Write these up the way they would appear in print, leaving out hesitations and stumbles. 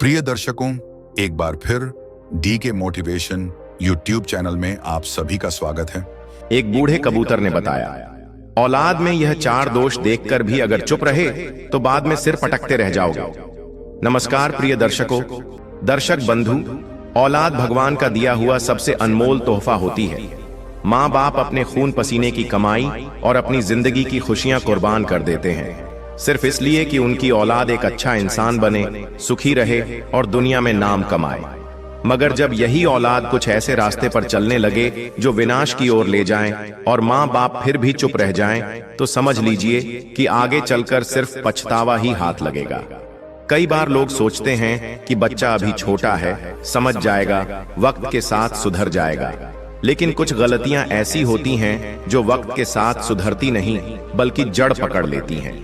प्रिय दर्शकों, एक बार फिर डी के मोटिवेशन यूट्यूब चैनल में आप सभी का स्वागत है। एक बूढ़े कबूतर ने बताया, औलाद में यह 4 दोष देखकर भी अगर चुप रहे तो बाद में सिर पटकते रह जाओगे। नमस्कार प्रिय दर्शकों, दर्शक बंधु, औलाद भगवान का दिया हुआ सबसे अनमोल तोहफा होती है। माँ बाप अपने खून पसीने की कमाई और अपनी जिंदगी की खुशियां कुर्बान कर देते हैं, सिर्फ इसलिए कि उनकी औलाद एक अच्छा इंसान बने, सुखी रहे और दुनिया में नाम कमाए। मगर जब यही औलाद कुछ ऐसे रास्ते पर चलने लगे जो विनाश की ओर ले जाएं और माँ बाप फिर भी चुप रह जाएं, तो समझ लीजिए कि आगे चलकर सिर्फ पछतावा ही हाथ लगेगा। कई बार लोग सोचते हैं कि बच्चा अभी छोटा है, समझ जाएगा, वक्त के साथ सुधर जाएगा। लेकिन कुछ गलतियां ऐसी होती हैं जो वक्त के साथ सुधरती नहीं बल्कि जड़ पकड़ लेती हैं।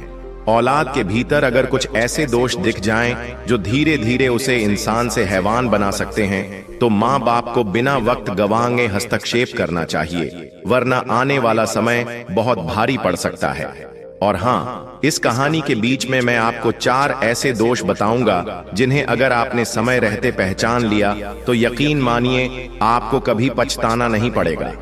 औलाद के भीतर अगर कुछ ऐसे दोष दिख जाएं जो धीरे धीरे उसे इंसान से हैवान बना सकते हैं, तो माँ बाप को बिना वक्त गंवाए हस्तक्षेप करना चाहिए, वरना आने वाला समय बहुत भारी पड़ सकता है। और हाँ, इस कहानी के बीच में मैं आपको 4 ऐसे दोष बताऊंगा जिन्हें अगर आपने समय रहते पहचान लिया तो यकीन मानिए आपको कभी पछताना नहीं पड़ेगा।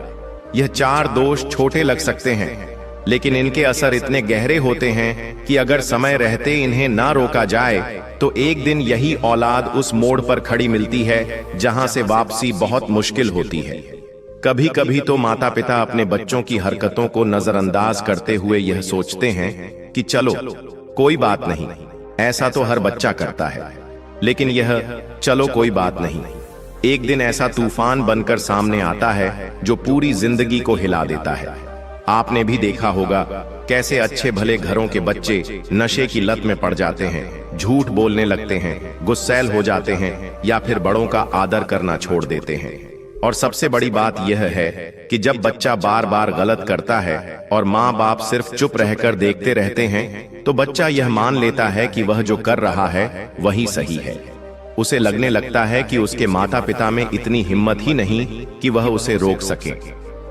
यह 4 दोष छोटे लग सकते हैं, लेकिन इनके असर इतने गहरे होते हैं कि अगर समय रहते इन्हें ना रोका जाए तो एक दिन यही औलाद उस मोड़ पर खड़ी मिलती है जहां से वापसी बहुत मुश्किल होती है। कभी कभी तो माता पिता अपने बच्चों की हरकतों को नजरअंदाज करते हुए यह सोचते हैं कि चलो कोई बात नहीं, ऐसा तो हर बच्चा करता है। लेकिन यह चलो कोई बात नहीं एक दिन ऐसा तूफान बनकर सामने आता है जो पूरी जिंदगी को हिला देता है। आपने भी देखा होगा कैसे अच्छे भले घरों के बच्चे नशे की लत में पड़ जाते हैं, झूठ बोलने लगते हैं, गुस्सैल हो जाते हैं या फिर बड़ों का आदर करना छोड़ देते हैं। और सबसे बड़ी बात यह है कि जब बच्चा बार बार गलत करता है और माँ बाप सिर्फ चुप रहकर देखते रहते हैं, तो बच्चा यह मान लेता है कि वह जो कर रहा है वही सही है। उसे लगने लगता है कि उसके माता पिता में इतनी हिम्मत ही नहीं कि वह उसे रोक सके,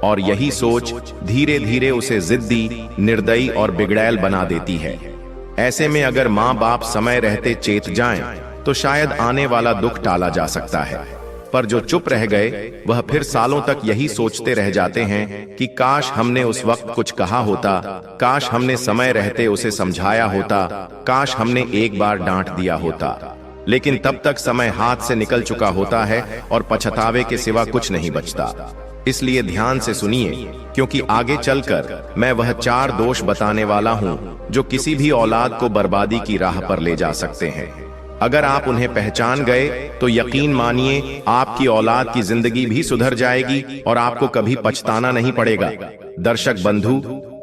और यही सोच धीरे धीरे उसे जिद्दी, निर्दयी और बिगड़ैल बना देती है। ऐसे में अगर माँ बाप समय रहते चेत जाएं, तो शायद आने वाला दुख टाला जा सकता है। पर जो चुप रह गए वह फिर सालों तक यही सोचते रह जाते हैं कि काश हमने उस वक्त कुछ कहा होता, काश हमने समय रहते उसे समझाया होता, काश हमने एक बार डांट दिया होता। लेकिन तब तक समय हाथ से निकल चुका होता है और पछतावे के सिवा कुछ नहीं बचता। इसलिए ध्यान से सुनिए, क्योंकि आगे चलकर मैं वह 4 दोष बताने वाला हूं जो किसी भी औलाद को बर्बादी की राह पर ले जा सकते हैं। अगर आप उन्हें पहचान गए तो यकीन मानिए आपकी औलाद की जिंदगी भी सुधर जाएगी और आपको कभी पछताना नहीं पड़ेगा। दर्शक बंधु,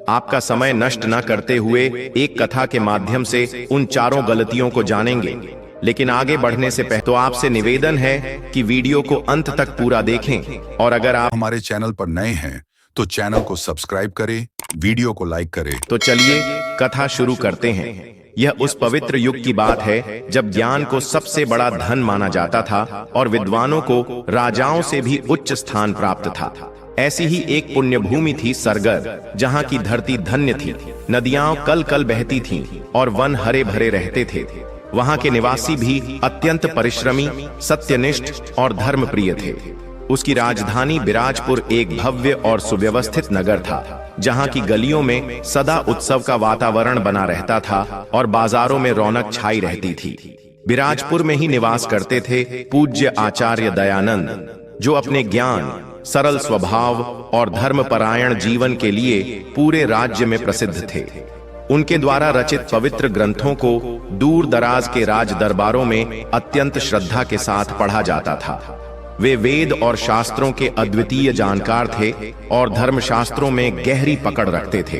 आपका समय नष्ट न करते हुए एक कथा के माध्यम से उन 4 गलतियों को जानेंगे। लेकिन आगे बढ़ने से पहले तो आपसे निवेदन है कि वीडियो को अंत तक पूरा देखें, और अगर आप हमारे चैनल पर नए हैं तो चैनल को सब्सक्राइब करें, वीडियो को लाइक करें। तो चलिए कथा शुरू करते हैं। यह उस पवित्र युग की बात है जब ज्ञान को सबसे बड़ा धन माना जाता था और विद्वानों को राजाओं से भी उच्च स्थान प्राप्त था। ऐसी ही एक पुण्य भूमि थी सरगर, जहाँ की धरती धन्य थी, नदियां कल कल बहती थीं और वन हरे भरे रहते थे। वहां के निवासी भी अत्यंत परिश्रमी, सत्यनिष्ठ और धर्मप्रिय थे। उसकी राजधानी बिराजपुर एक भव्य और सुव्यवस्थित नगर था, जहां की गलियों में सदा उत्सव का वातावरण बना रहता था और बाजारों में रौनक छाई रहती थी। बिराजपुर में ही निवास करते थे पूज्य आचार्य दयानंद, जो अपने ज्ञान, सरल स्वभाव और धर्मपरायण जीवन के लिए पूरे राज्य में प्रसिद्ध थे। उनके द्वारा रचित पवित्र ग्रंथों को दूर दराज के राज दरबारों में अत्यंत श्रद्धा के साथ पढ़ा जाता था। वे वेद और शास्त्रों के अद्वितीय जानकार थे और धर्मशास्त्रों में गहरी पकड़ रखते थे।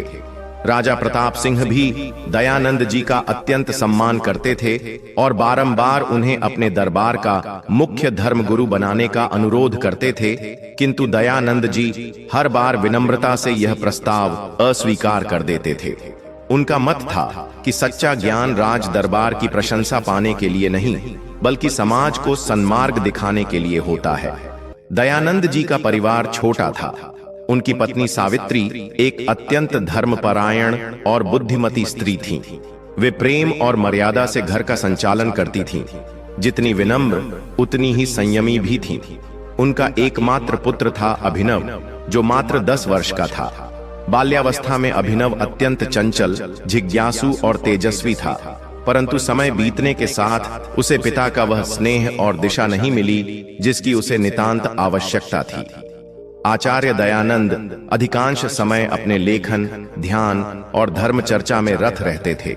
राजा प्रताप सिंह भी दयानंद जी का अत्यंत सम्मान करते थे और बारंबार उन्हें अपने दरबार का मुख्य धर्मगुरु बनाने का अनुरोध करते थे, किंतु दयानंद जी हर बार विनम्रता से यह प्रस्ताव अस्वीकार कर देते थे। उनका मत था कि सच्चा ज्ञान राज दरबार की प्रशंसा पाने के लिए नहीं, बल्कि समाज को सन्मार्ग दिखाने के लिए होता है। दयानंद जी का परिवार छोटा था। उनकी पत्नी सावित्री एक अत्यंत धर्मपरायण और बुद्धिमती स्त्री थी। वे प्रेम और मर्यादा से घर का संचालन करती थीं। जितनी विनम्र उतनी ही संयमी भी थीं। उनका एकमात्र पुत्र था अभिनव, जो मात्र 10 वर्ष का था। बाल्यावस्था में अभिनव अत्यंत चंचल, जिज्ञासु और तेजस्वी था, परंतु समय बीतने के साथ उसे पिता का वह स्नेह और दिशा नहीं मिली जिसकी उसे नितांत आवश्यकता थी। आचार्य दयानंद अधिकांश समय अपने लेखन, ध्यान और धर्म चर्चा में रत रहते थे।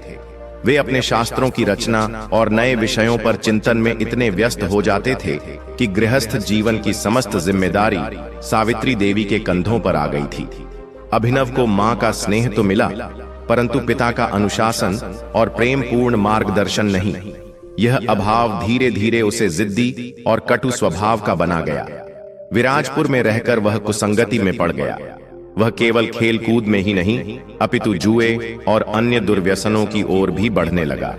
वे अपने शास्त्रों की रचना और नए विषयों पर चिंतन में इतने व्यस्त हो जाते थे कि गृहस्थ जीवन की समस्त जिम्मेदारी सावित्री देवी के कंधों पर आ गई थी। अभिनव को मां का स्नेह तो मिला, परंतु पिता का अनुशासन और प्रेम पूर्ण मार्गदर्शन नहीं। यह अभाव धीरे धीरे उसे जिद्दी और कटु स्वभाव का बना गया। विराजपुर में रहकर वह कुसंगति में पड़ गया। वह केवल खेल कूद में ही नहीं, अपितु जुए और अन्य दुर्व्यसनों की ओर भी बढ़ने लगा।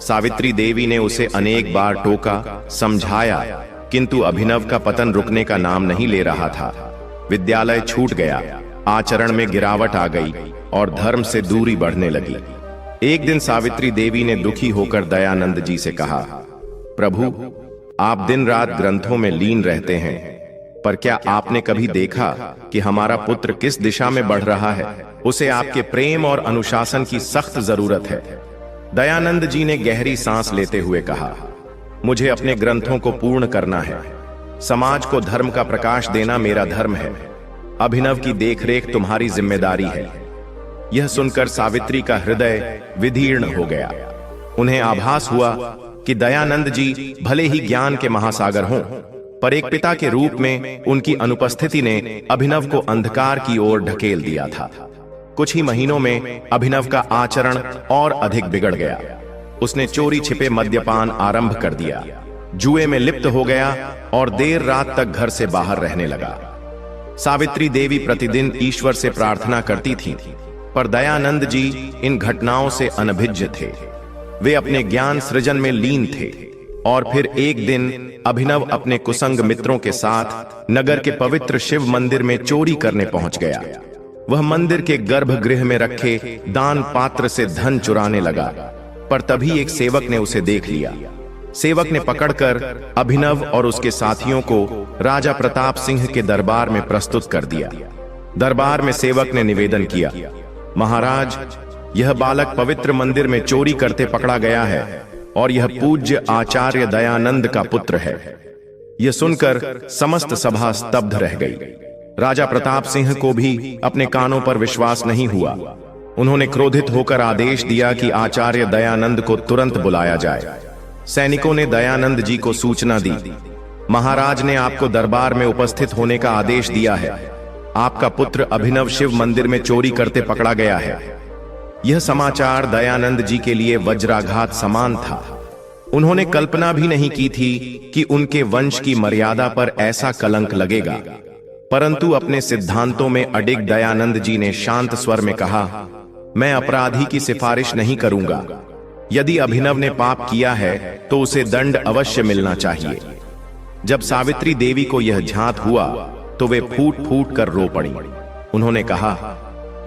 सावित्री देवी ने उसे अनेक बार टोका, समझाया, किंतु अभिनव का पतन रुकने का नाम नहीं ले रहा था। विद्यालय छूट गया, आचरण में गिरावट आ गई और धर्म से दूरी बढ़ने लगी। एक दिन सावित्री देवी ने दुखी होकर दयानंद जी से कहा, प्रभु, आप दिन रात ग्रंथों में लीन रहते हैं, पर क्या आपने कभी देखा कि हमारा पुत्र किस दिशा में बढ़ रहा है? उसे आपके प्रेम और अनुशासन की सख्त जरूरत है। दयानंद जी ने गहरी सांस लेते हुए कहा, मुझे अपने ग्रंथों को पूर्ण करना है। समाज को धर्म का प्रकाश देना मेरा धर्म है। अभिनव की देखरेख तुम्हारी जिम्मेदारी है। यह सुनकर सावित्री का हृदय विदीर्ण हो गया। उन्हें आभास हुआ कि दयानंद जी भले ही ज्ञान के महासागर हों, पर एक पिता के रूप में उनकी अनुपस्थिति ने अभिनव को अंधकार की ओर ढकेल दिया था। कुछ ही महीनों में अभिनव का आचरण और अधिक बिगड़ गया। उसने चोरी छिपे मद्यपान आरंभ कर दिया, जुए में लिप्त हो गया और देर रात तक घर से बाहर रहने लगा। सावित्री देवी प्रतिदिन ईश्वर से प्रार्थना करती थीं, पर दयानंद जी इन घटनाओं से अनभिज्ञ थे। वे अपने ज्ञान सृजन में लीन थे। और फिर एक दिन अभिनव अपने कुसंग मित्रों के साथ नगर के पवित्र शिव मंदिर में चोरी करने पहुंच गया। वह मंदिर के गर्भगृह में रखे दान पात्र से धन चुराने लगा, पर तभी एक सेवक ने उसे देख लिया। सेवक ने पकड़कर अभिनव और उसके साथियों को राजा प्रताप सिंह के दरबार में प्रस्तुत कर दिया। दरबार में सेवक ने निवेदन किया, महाराज, यह बालक पवित्र मंदिर में चोरी करते पकड़ा गया है और यह पूज्य आचार्य दयानंद का पुत्र है। यह सुनकर समस्त सभा स्तब्ध रह गई। राजा प्रताप सिंह को भी अपने कानों पर विश्वास नहीं हुआ। उन्होंने क्रोधित होकर आदेश दिया कि आचार्य दयानंद को तुरंत बुलाया जाए। सैनिकों ने दयानंद जी को सूचना दी, महाराज ने आपको दरबार में उपस्थित होने का आदेश दिया है। आपका पुत्र अभिनव शिव मंदिर में चोरी करते पकड़ा गया है। यह समाचार दयानंद जी के लिए वज्राघात समान था। उन्होंने कल्पना भी नहीं की थी कि उनके वंश की मर्यादा पर ऐसा कलंक लगेगा। परंतु अपने सिद्धांतों में अडिग दयानंद जी ने शांत स्वर में कहा, मैं अपराधी की सिफारिश नहीं करूंगा। यदि अभिनव ने पाप किया है तो उसे दंड अवश्य मिलना चाहिए। जब सावित्री देवी को यह झांत हुआ तो वे फूट फूट कर रो पड़ी। उन्होंने कहा,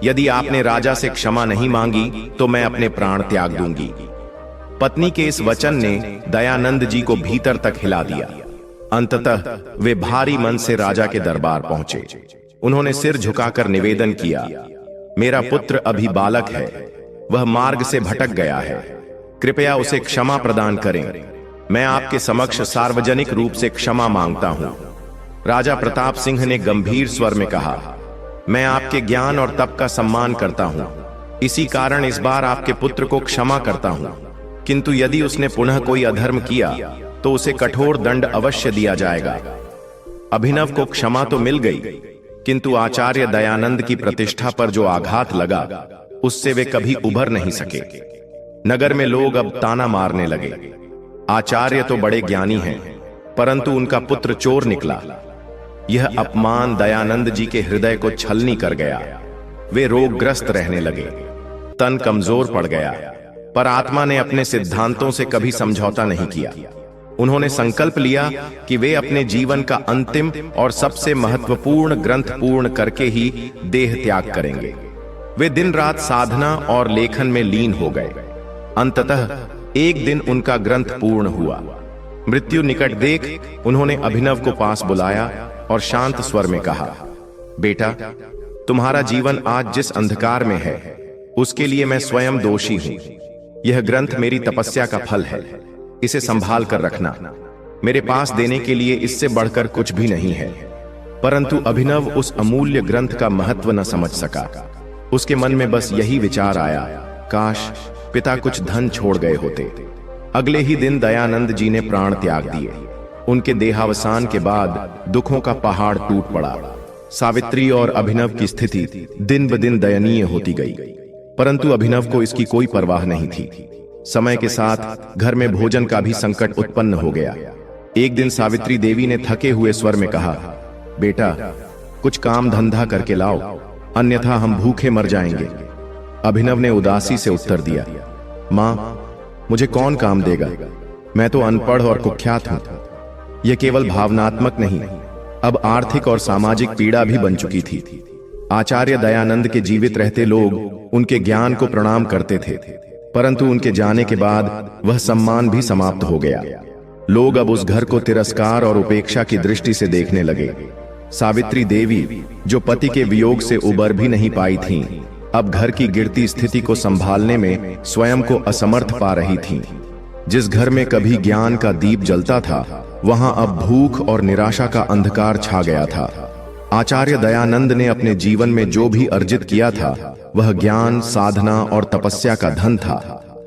यदि आपने राजा से क्षमा नहीं मांगी तो मैं अपने प्राण त्याग दूंगी। पत्नी के इस वचन ने दयानंद जी को भीतर तक हिला दिया। अंततः वे भारी मन से राजा के दरबार पहुंचे। उन्होंने सिर झुकाकर निवेदन किया, मेरा पुत्र अभी बालक है, वह मार्ग से भटक गया है, कृपया उसे क्षमा प्रदान करें। मैं आपके समक्ष सार्वजनिक रूप से क्षमा मांगता हूं। राजा प्रताप सिंह ने गंभीर स्वर में कहा, मैं आपके ज्ञान और तप का सम्मान करता हूं, इसी कारण इस बार आपके पुत्र को क्षमा करता हूं, किंतु यदि उसने पुनः कोई अधर्म किया तो उसे कठोर दंड अवश्य दिया जाएगा। अभिनव को क्षमा तो मिल गई, किंतु आचार्य दयानंद की प्रतिष्ठा पर जो आघात लगा उससे वे कभी उभर नहीं सके। नगर में लोग अब ताना मारने लगे, आचार्य तो बड़े ज्ञानी हैं, परंतु उनका पुत्र चोर निकला। यह अपमान दयानंद जी के हृदय को छलनी कर गया। वे रोगग्रस्त रहने लगे, तन कमजोर पड़ गया, पर आत्मा ने अपने सिद्धांतों से कभी समझौता नहीं किया। उन्होंने संकल्प लिया कि वे अपने जीवन का अंतिम और सबसे महत्वपूर्ण ग्रंथ पूर्ण करके ही देह त्याग करेंगे। वे दिन रात साधना और लेखन में लीन हो गए। अंततः एक दिन उनका ग्रंथ पूर्ण हुआ। मृत्यु निकट देख उन्होंने अभिनव को पास बुलाया और शांत स्वर में कहा, बेटा, तुम्हारा जीवन आज जिस अंधकार में है उसके लिए मैं स्वयं दोषी हूं। यह ग्रंथ मेरी तपस्या का फल है, इसे संभाल कर रखना। मेरे पास देने के लिए इससे बढ़कर कुछ भी नहीं है। परंतु अभिनव उस अमूल्य ग्रंथ का महत्व न समझ सका। उसके मन में बस यही विचार आया, काश पिता कुछ धन छोड़ गए होते। अगले ही दिन दयानंद जी ने प्राण त्याग दिए। उनके देहावसान के बाद दुखों का पहाड़ टूट पड़ा। सावित्री और अभिनव की स्थिति दिन ब दिन दयनीय होती गई, परंतु अभिनव को इसकी कोई परवाह नहीं थी। समय के साथ घर में भोजन का भी संकट उत्पन्न हो गया। एक दिन सावित्री देवी ने थके हुए स्वर में कहा, बेटा, कुछ काम धंधा करके लाओ, अन्यथा हम भूखे मर जाएंगे। अभिनव ने उदासी से उत्तर दिया, मां, मुझे कौन काम देगा? मैं तो अनपढ़ और कुख्यात हूं। यह केवल भावनात्मक नहीं, अब आर्थिक और सामाजिक पीड़ा भी बन चुकी थी। आचार्य दयानंद के जीवित रहते लोग उनके ज्ञान को प्रणाम करते थे, परंतु उनके जाने के बाद वह सम्मान भी समाप्त हो गया। लोग अब उस घर को तिरस्कार और उपेक्षा की दृष्टि से देखने लगे। सावित्री देवी, जो पति के वियोग से उबर भी नहीं पाई थीं, अब घर की गिरती स्थिति को संभालने में स्वयं को असमर्थ पा रही थीं। जिस घर में कभी ज्ञान का दीप जलता था, वहां अब भूख और निराशा का अंधकार छा गया था। आचार्य दयानंद ने अपने जीवन में जो भी अर्जित किया था वह ज्ञान, साधना और तपस्या का धन था,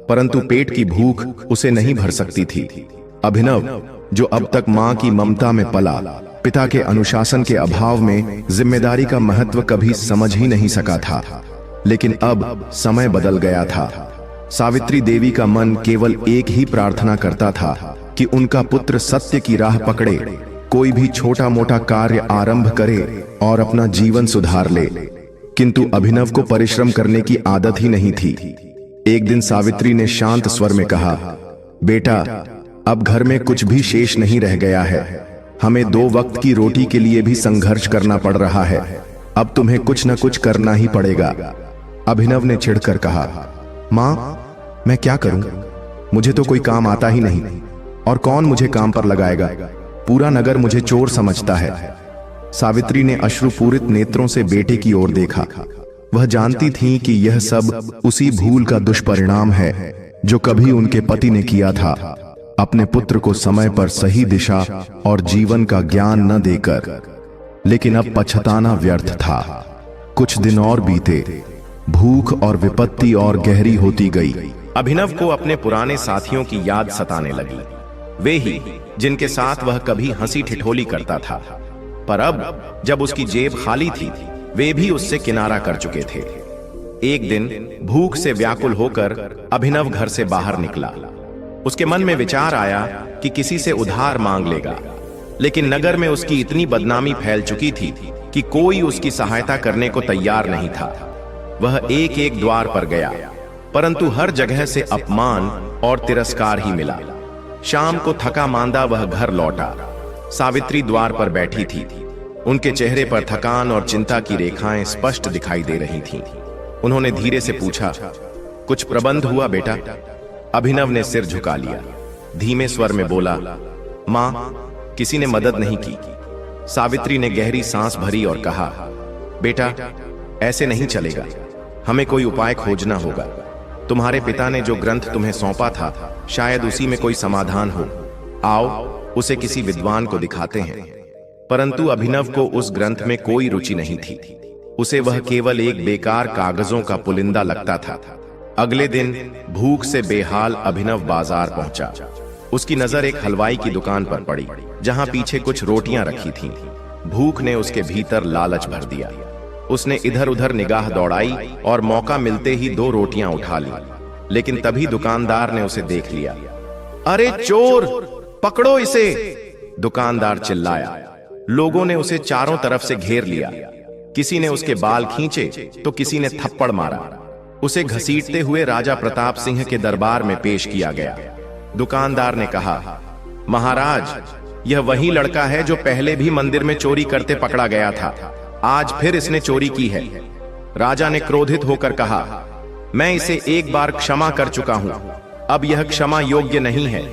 परंतु पेट की भूख उसे नहीं भर सकती थी। अभिनव, जो अब तक मां की ममता में पला, पिता के अनुशासन के अभाव में जिम्मेदारी का महत्व कभी समझ ही नहीं सका था, लेकिन अब समय बदल गया था। सावित्री देवी का मन केवल एक ही प्रार्थना करता था कि उनका पुत्र सत्य की राह पकड़े, कोई भी छोटा मोटा कार्य आरंभ करे और अपना जीवन सुधार ले। किंतु अभिनव को परिश्रम करने की आदत ही नहीं थी। एक दिन सावित्री ने शांत स्वर में कहा, बेटा, अब घर में कुछ भी शेष नहीं रह गया है। हमें 2 वक्त की रोटी के लिए भी संघर्ष करना पड़ रहा है। अब तुम्हें कुछ न कुछ करना ही पड़ेगा। अभिनव ने चिढ़कर कहा, मां, मैं क्या करूं? मुझे तो कोई काम आता ही नहीं, और कौन मुझे काम पर लगाएगा? पूरा नगर मुझे चोर समझता है। सावित्री ने अश्रुपूरित नेत्रों से बेटे की ओर देखा। वह जानती थी कि यह सब उसी भूल का दुष्परिणाम है जो कभी उनके पति ने किया था, अपने पुत्र को समय पर सही दिशा और जीवन का ज्ञान न देकर। लेकिन अब पछताना व्यर्थ था। कुछ दिन और बीते, भूख और विपत्ति और गहरी होती गई। अभिनव को अपने पुराने साथियों की याद सताने लगी, वे ही जिनके साथ वह कभी हंसी ठिठोली करता था। पर अब जब उसकी जेब खाली थी, वे भी उससे किनारा कर चुके थे। एक दिन भूख से व्याकुल होकर अभिनव घर से बाहर निकला। उसके मन में विचार आया कि किसी से उधार मांग लेगा, लेकिन नगर में उसकी इतनी बदनामी फैल चुकी थी कि कोई उसकी सहायता करने को तैयार नहीं था। वह एक एक द्वार पर गया, परंतु हर जगह से अपमान और तिरस्कार ही मिला। शाम को थका मांदा वह घर लौटा। सावित्री द्वार पर बैठी थी। उनके चेहरे पर थकान और चिंता की रेखाएं स्पष्ट दिखाई दे रही थीं। उन्होंने धीरे से पूछा, कुछ प्रबंध हुआ बेटा? अभिनव ने सिर झुका लिया। धीमे स्वर में बोला, मां, किसी ने मदद नहीं की। सावित्री ने गहरी सांस भरी और कहा, बेटा, ऐसे नहीं चलेगा, हमें कोई उपाय खोजना होगा। तुम्हारे पिता ने जो ग्रंथ तुम्हें सौंपा था, शायद उसी में कोई समाधान हो। आओ, उसे किसी विद्वान को दिखाते हैं। परंतु अभिनव को उस ग्रंथ में कोई रुचि नहीं थी। उसे वह केवल एक बेकार कागजों का पुलिंदा लगता था। अगले दिन भूख से बेहाल अभिनव बाजार पहुंचा। उसकी नजर एक हलवाई की दुकान पर पड़ी, जहां पीछे कुछ रोटियां रखी थीं। भूख ने उसके भीतर लालच भर दिया। उसने इधर उधर निगाह दौड़ाई और मौका मिलते ही 2 रोटियां उठा ली, लेकिन तभी दुकानदार ने उसे देख लिया। अरे चोर, पकड़ो इसे! दुकानदार चिल्लाया। लोगों ने उसे चारों तरफ से घेर लिया। किसी ने उसके बाल खींचे तो किसी ने थप्पड़ मारा। उसे घसीटते हुए राजा प्रताप सिंह के दरबार में पेश किया गया। दुकानदार ने कहा, महाराज, यह वही लड़का है जो पहले भी मंदिर में चोरी करते पकड़ा गया था। आज फिर इसने चोरी की है। राजा ने क्रोधित होकर कहा, मैं इसे एक बार क्षमा कर चुका हूं, अब यह क्षमा योग्य नहीं है।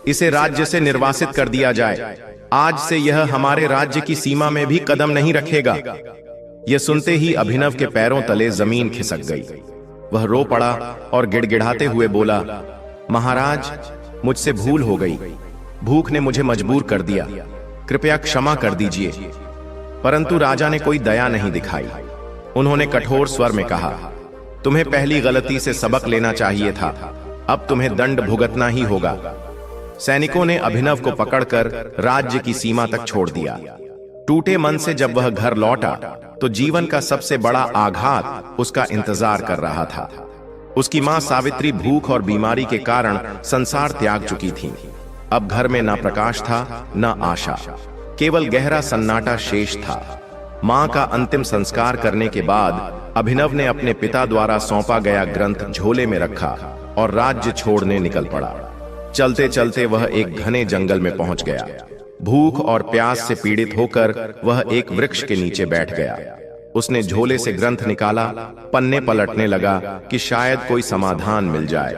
इसे राज्य से निर्वासित कर दिया जाए। आज से यह हमारे राज्य की सीमा में भी कदम नहीं रखेगा। यह सुनते ही अभिनव के पैरों तले जमीन खिसक गई। वह रो पड़ा और गिड़गिड़ाते हुए बोला, महाराज, मुझसे भूल हो गई। भूख ने मुझे मजबूर कर दिया, कृपया क्षमा कर दीजिए। परंतु राजा ने कोई दया नहीं दिखाई। उन्होंने कठोर स्वर में कहा, तुम्हें पहली गलती से सबक लेना चाहिए था, अब तुम्हें दंड भुगतना ही होगा। सैनिकों ने अभिनव को पकड़कर राज्य की सीमा तक छोड़ दिया। टूटे मन से जब वह घर लौटा तो जीवन का सबसे बड़ा आघात उसका इंतजार कर रहा था। उसकी मां सावित्री भूख और बीमारी के कारण संसार त्याग चुकी थी। अब घर में ना प्रकाश था, न आशा, केवल गहरा सन्नाटा शेष था। मां का अंतिम संस्कार करने के बाद अभिनव ने अपने पिता द्वारा सौंपा गया ग्रंथ झोले में रखा और राज्य छोड़ने निकल पड़ा। चलते चलते वह एक घने जंगल में पहुंच गया। भूख और प्यास से पीड़ित होकर वह एक वृक्ष के नीचे बैठ गया। उसने झोले से ग्रंथ निकाला, पन्ने पलटने लगा कि शायद कोई समाधान मिल जाए,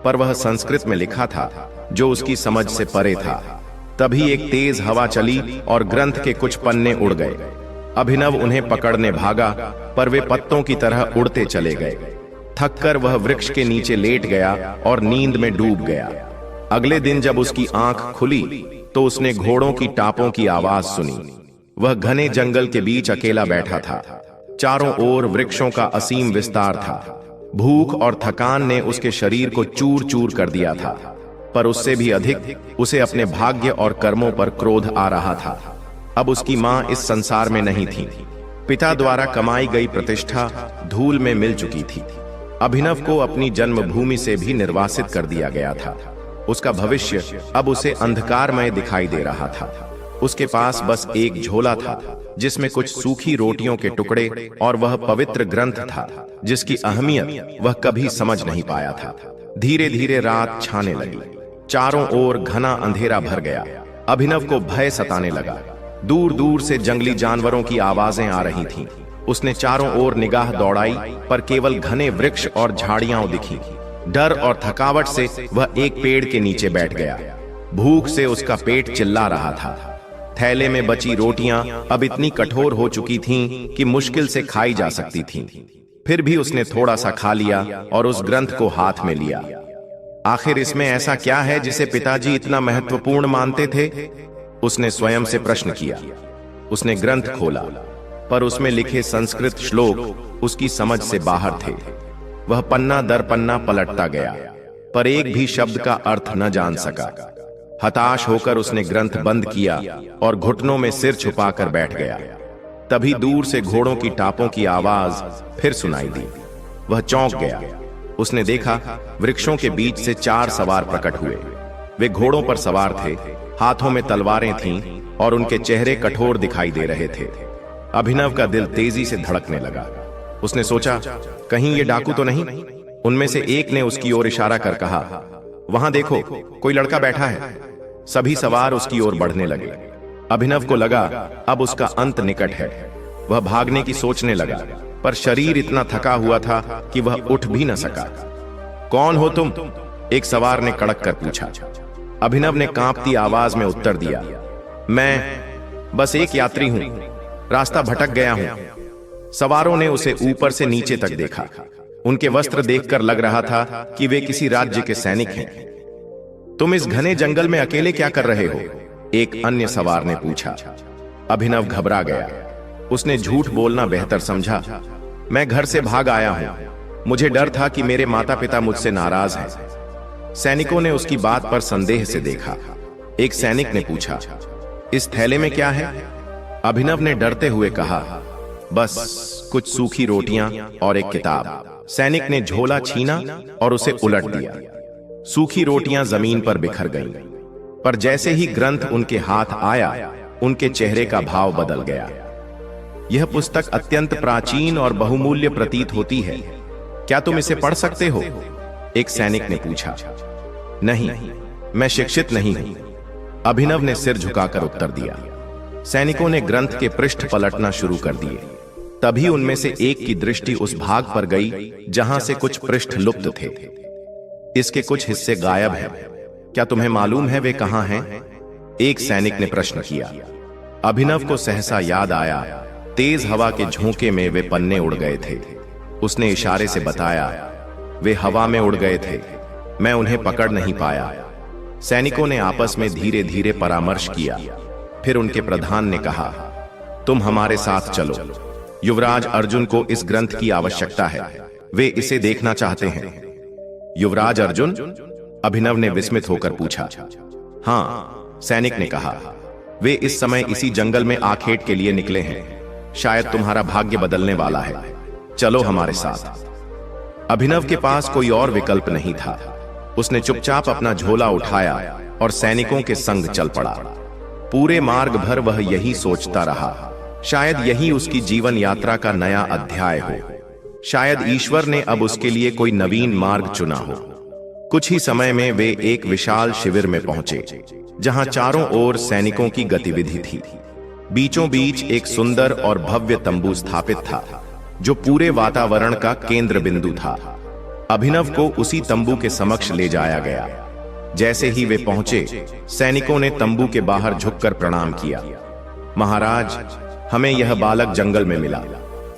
पर वह संस्कृत में लिखा था जो उसकी समझ से परे था। तभी एक तेज हवा चली और ग्रंथ के कुछ पन्ने उड़ गए। अभिनव उन्हें पकड़ने भागा, पर वे पत्तों की तरह उड़ते चले गए। थककर वह वृक्ष के नीचे लेट गया और नींद में डूब गया। अगले दिन जब उसकी आंख खुली तो उसने घोड़ों की टापों की आवाज सुनी। वह घने जंगल के बीच अकेला बैठा था। चारों ओर वृक्षों का असीम विस्तार था। भूख और थकान ने उसके शरीर को चूर चूर कर दिया था, पर उससे भी अधिक उसे अपने भाग्य और कर्मों पर क्रोध आ रहा था। अब उसकी मां इस संसार में नहीं थी। पिता द्वारा कमाई गई प्रतिष्ठा धूल में मिल चुकी थी। अभिनव को अपनी जन्मभूमि से भी निर्वासित कर दिया गया था। उसका भविष्य अब उसे अंधकारमय दिखाई दे रहा था। उसके पास बस एक झोला था जिसमें कुछ सूखी रोटियों के टुकड़े और वह पवित्र ग्रंथ था जिसकी अहमियत वह कभी समझ नहीं पाया था। धीरे धीरे रात छाने लगी। चारों ओर घना अंधेरा भर गया। अभिनव को भय सताने लगा। दूर दूर से जंगली जानवरों की आवाजें आ रही थीं। उसने चारों ओर निगाह दौड़ाई, पर केवल घने वृक्ष और झाड़ियां दिखी। डर और थकावट से वह एक पेड़ के नीचे बैठ गया। भूख से उसका पेट चिल्ला रहा था। थैले में बची रोटियां अब इतनी कठोर हो चुकी थीं कि मुश्किल से खाई जा सकती थीं। फिर भी उसने थोड़ा सा खा लिया और उस ग्रंथ को हाथ में लिया। आखिर इसमें ऐसा क्या है जिसे पिताजी इतना महत्वपूर्ण मानते थे? उसने स्वयं से प्रश्न किया। उसने ग्रंथ खोला, पर उसमें लिखे संस्कृत श्लोक उसकी समझ से बाहर थे। वह पन्ना दर पन्ना पलटता गया, पर एक भी शब्द का अर्थ न जान सका। हताश होकर उसने ग्रंथ बंद किया और घुटनों में सिर छुपाकर बैठ गया। तभी दूर से घोड़ों की टापों की आवाज फिर सुनाई दी। वह चौंक गया। उसने देखा वृक्षों के बीच से 4 सवार प्रकट हुए। वे घोड़ों पर सवार थे, हाथों में तलवारें थीं और उनके चेहरे कठोर दिखाई दे रहे थे। अभिनव का दिल तेजी से धड़कने लगा। उसने सोचा, कहीं ये डाकू तो नहीं? उनमें से एक ने उसकी ओर इशारा कर कहा, वहां देखो, कोई लड़का बैठा है। सभी सवार उसकी ओर बढ़ने लगे। अभिनव को लगा अब उसका अंत निकट है। वह भागने की सोचने लगा, पर शरीर इतना थका हुआ था कि वह उठ भी न सका। कौन हो तुम? एक सवार ने कड़क कर पूछा। अभिनव ने कांपती आवाज में उत्तर दिया, मैं बस एक यात्री हूं, रास्ता भटक गया हूं। सवारों ने उसे ऊपर से नीचे तक देखा। उनके वस्त्र देखकर लग रहा था कि वे किसी राज्य के सैनिक हैं। तुम इस घने जंगल में अकेले क्या कर रहे हो? एक अन्य सवार ने पूछा। अभिनव घबरा गया। उसने झूठ बोलना बेहतर समझा। मैं घर से भाग आया हूं। मुझे डर था कि मेरे माता पिता मुझसे नाराज हैं। सैनिकों ने उसकी बात पर संदेह से देखा। एक सैनिक ने पूछा, इस थैले में क्या है? अभिनव ने डरते हुए कहा, बस कुछ सूखी रोटियां और एक किताब। सैनिक ने झोला छीना और उसे उलट दिया। सूखी रोटियां जमीन पर बिखर गईं, पर जैसे ही ग्रंथ उनके हाथ आया, उनके चेहरे का भाव बदल गया। यह पुस्तक अत्यंत प्राचीन और बहुमूल्य प्रतीत होती है। क्या तुम इसे पढ़ सकते हो? एक सैनिक ने पूछा। नहीं, मैं शिक्षित नहीं हूं, अभिनव ने सिर झुकाकर उत्तर दिया। सैनिकों ने ग्रंथ के पृष्ठ पलटना शुरू कर दिए। तभी उनमें से एक की दृष्टि उस भाग पर गई जहां से कुछ पृष्ठ लुप्त थे। इसके कुछ हिस्से गायब हैं। क्या तुम्हें मालूम है वे कहां हैं? एक सैनिक ने प्रश्न किया। अभिनव को सहसा याद आया, तेज हवा के झोंके में वे पन्ने उड़ गए थे। उसने इशारे से बताया, वे हवा में उड़ गए थे, मैं उन्हें पकड़ नहीं पाया। सैनिकों ने आपस में धीरे धीरे परामर्श किया। फिर उनके प्रधान ने कहा, तुम हमारे साथ चलो। युवराज अर्जुन को इस ग्रंथ की आवश्यकता है, वे इसे देखना चाहते हैं। युवराज अर्जुन? अभिनव ने विस्मित होकर पूछा। हां, सैनिक ने कहा, वे इस समय इसी जंगल में आखेट के लिए निकले हैं। शायद तुम्हारा भाग्य बदलने वाला है, चलो हमारे साथ। अभिनव के पास कोई और विकल्प नहीं था। उसने चुपचाप अपना झोला उठाया और सैनिकों के संग चल पड़ा। पूरे मार्ग भर वह यही सोचता रहा, शायद यही उसकी जीवन यात्रा का नया अध्याय हो। शायद ईश्वर ने अब उसके लिए कोई नवीन मार्ग चुना हो। कुछ ही समय में वे एक विशाल शिविर में पहुंचे, जहां चारों ओर सैनिकों की गतिविधि थी। बीचों बीच एक सुंदर और भव्य तंबू स्थापित था, जो पूरे वातावरण का केंद्र बिंदु था। अभिनव को उसी तंबू के समक्ष ले जाया गया। जैसे ही वे पहुंचे, सैनिकों ने तंबू के बाहर झुककर प्रणाम किया। महाराज, हमें यह बालक जंगल में मिला।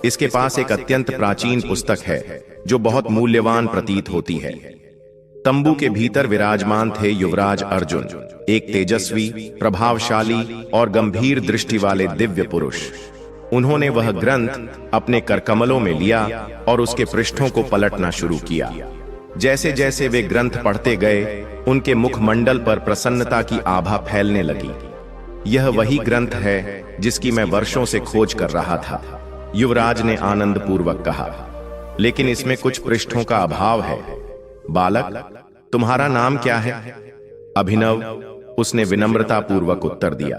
इसके पास एक अत्यंत प्राचीन पुस्तक है, जो बहुत मूल्यवान प्रतीत होती है। तंबू के भीतर विराजमान थे युवराज अर्जुन, एक तेजस्वी, प्रभावशाली और गंभीर दृष्टि वाले दिव्य पुरुष। उन्होंने वह ग्रंथ अपने करकमलों में लिया और उसके पृष्ठों को पलटना शुरू किया। जैसे जैसे वे ग्रंथ पढ़ते गए, उनके मुखमंडल पर प्रसन्नता की आभा फैलने लगी। यह वही ग्रंथ है जिसकी मैं वर्षों से खोज कर रहा था, युवराज ने आनंद पूर्वक कहा। लेकिन इसमें कुछ पृष्ठों का अभाव है। बालक, तुम्हारा नाम क्या है? अभिनव, उसने विनम्रता पूर्वक उत्तर दिया।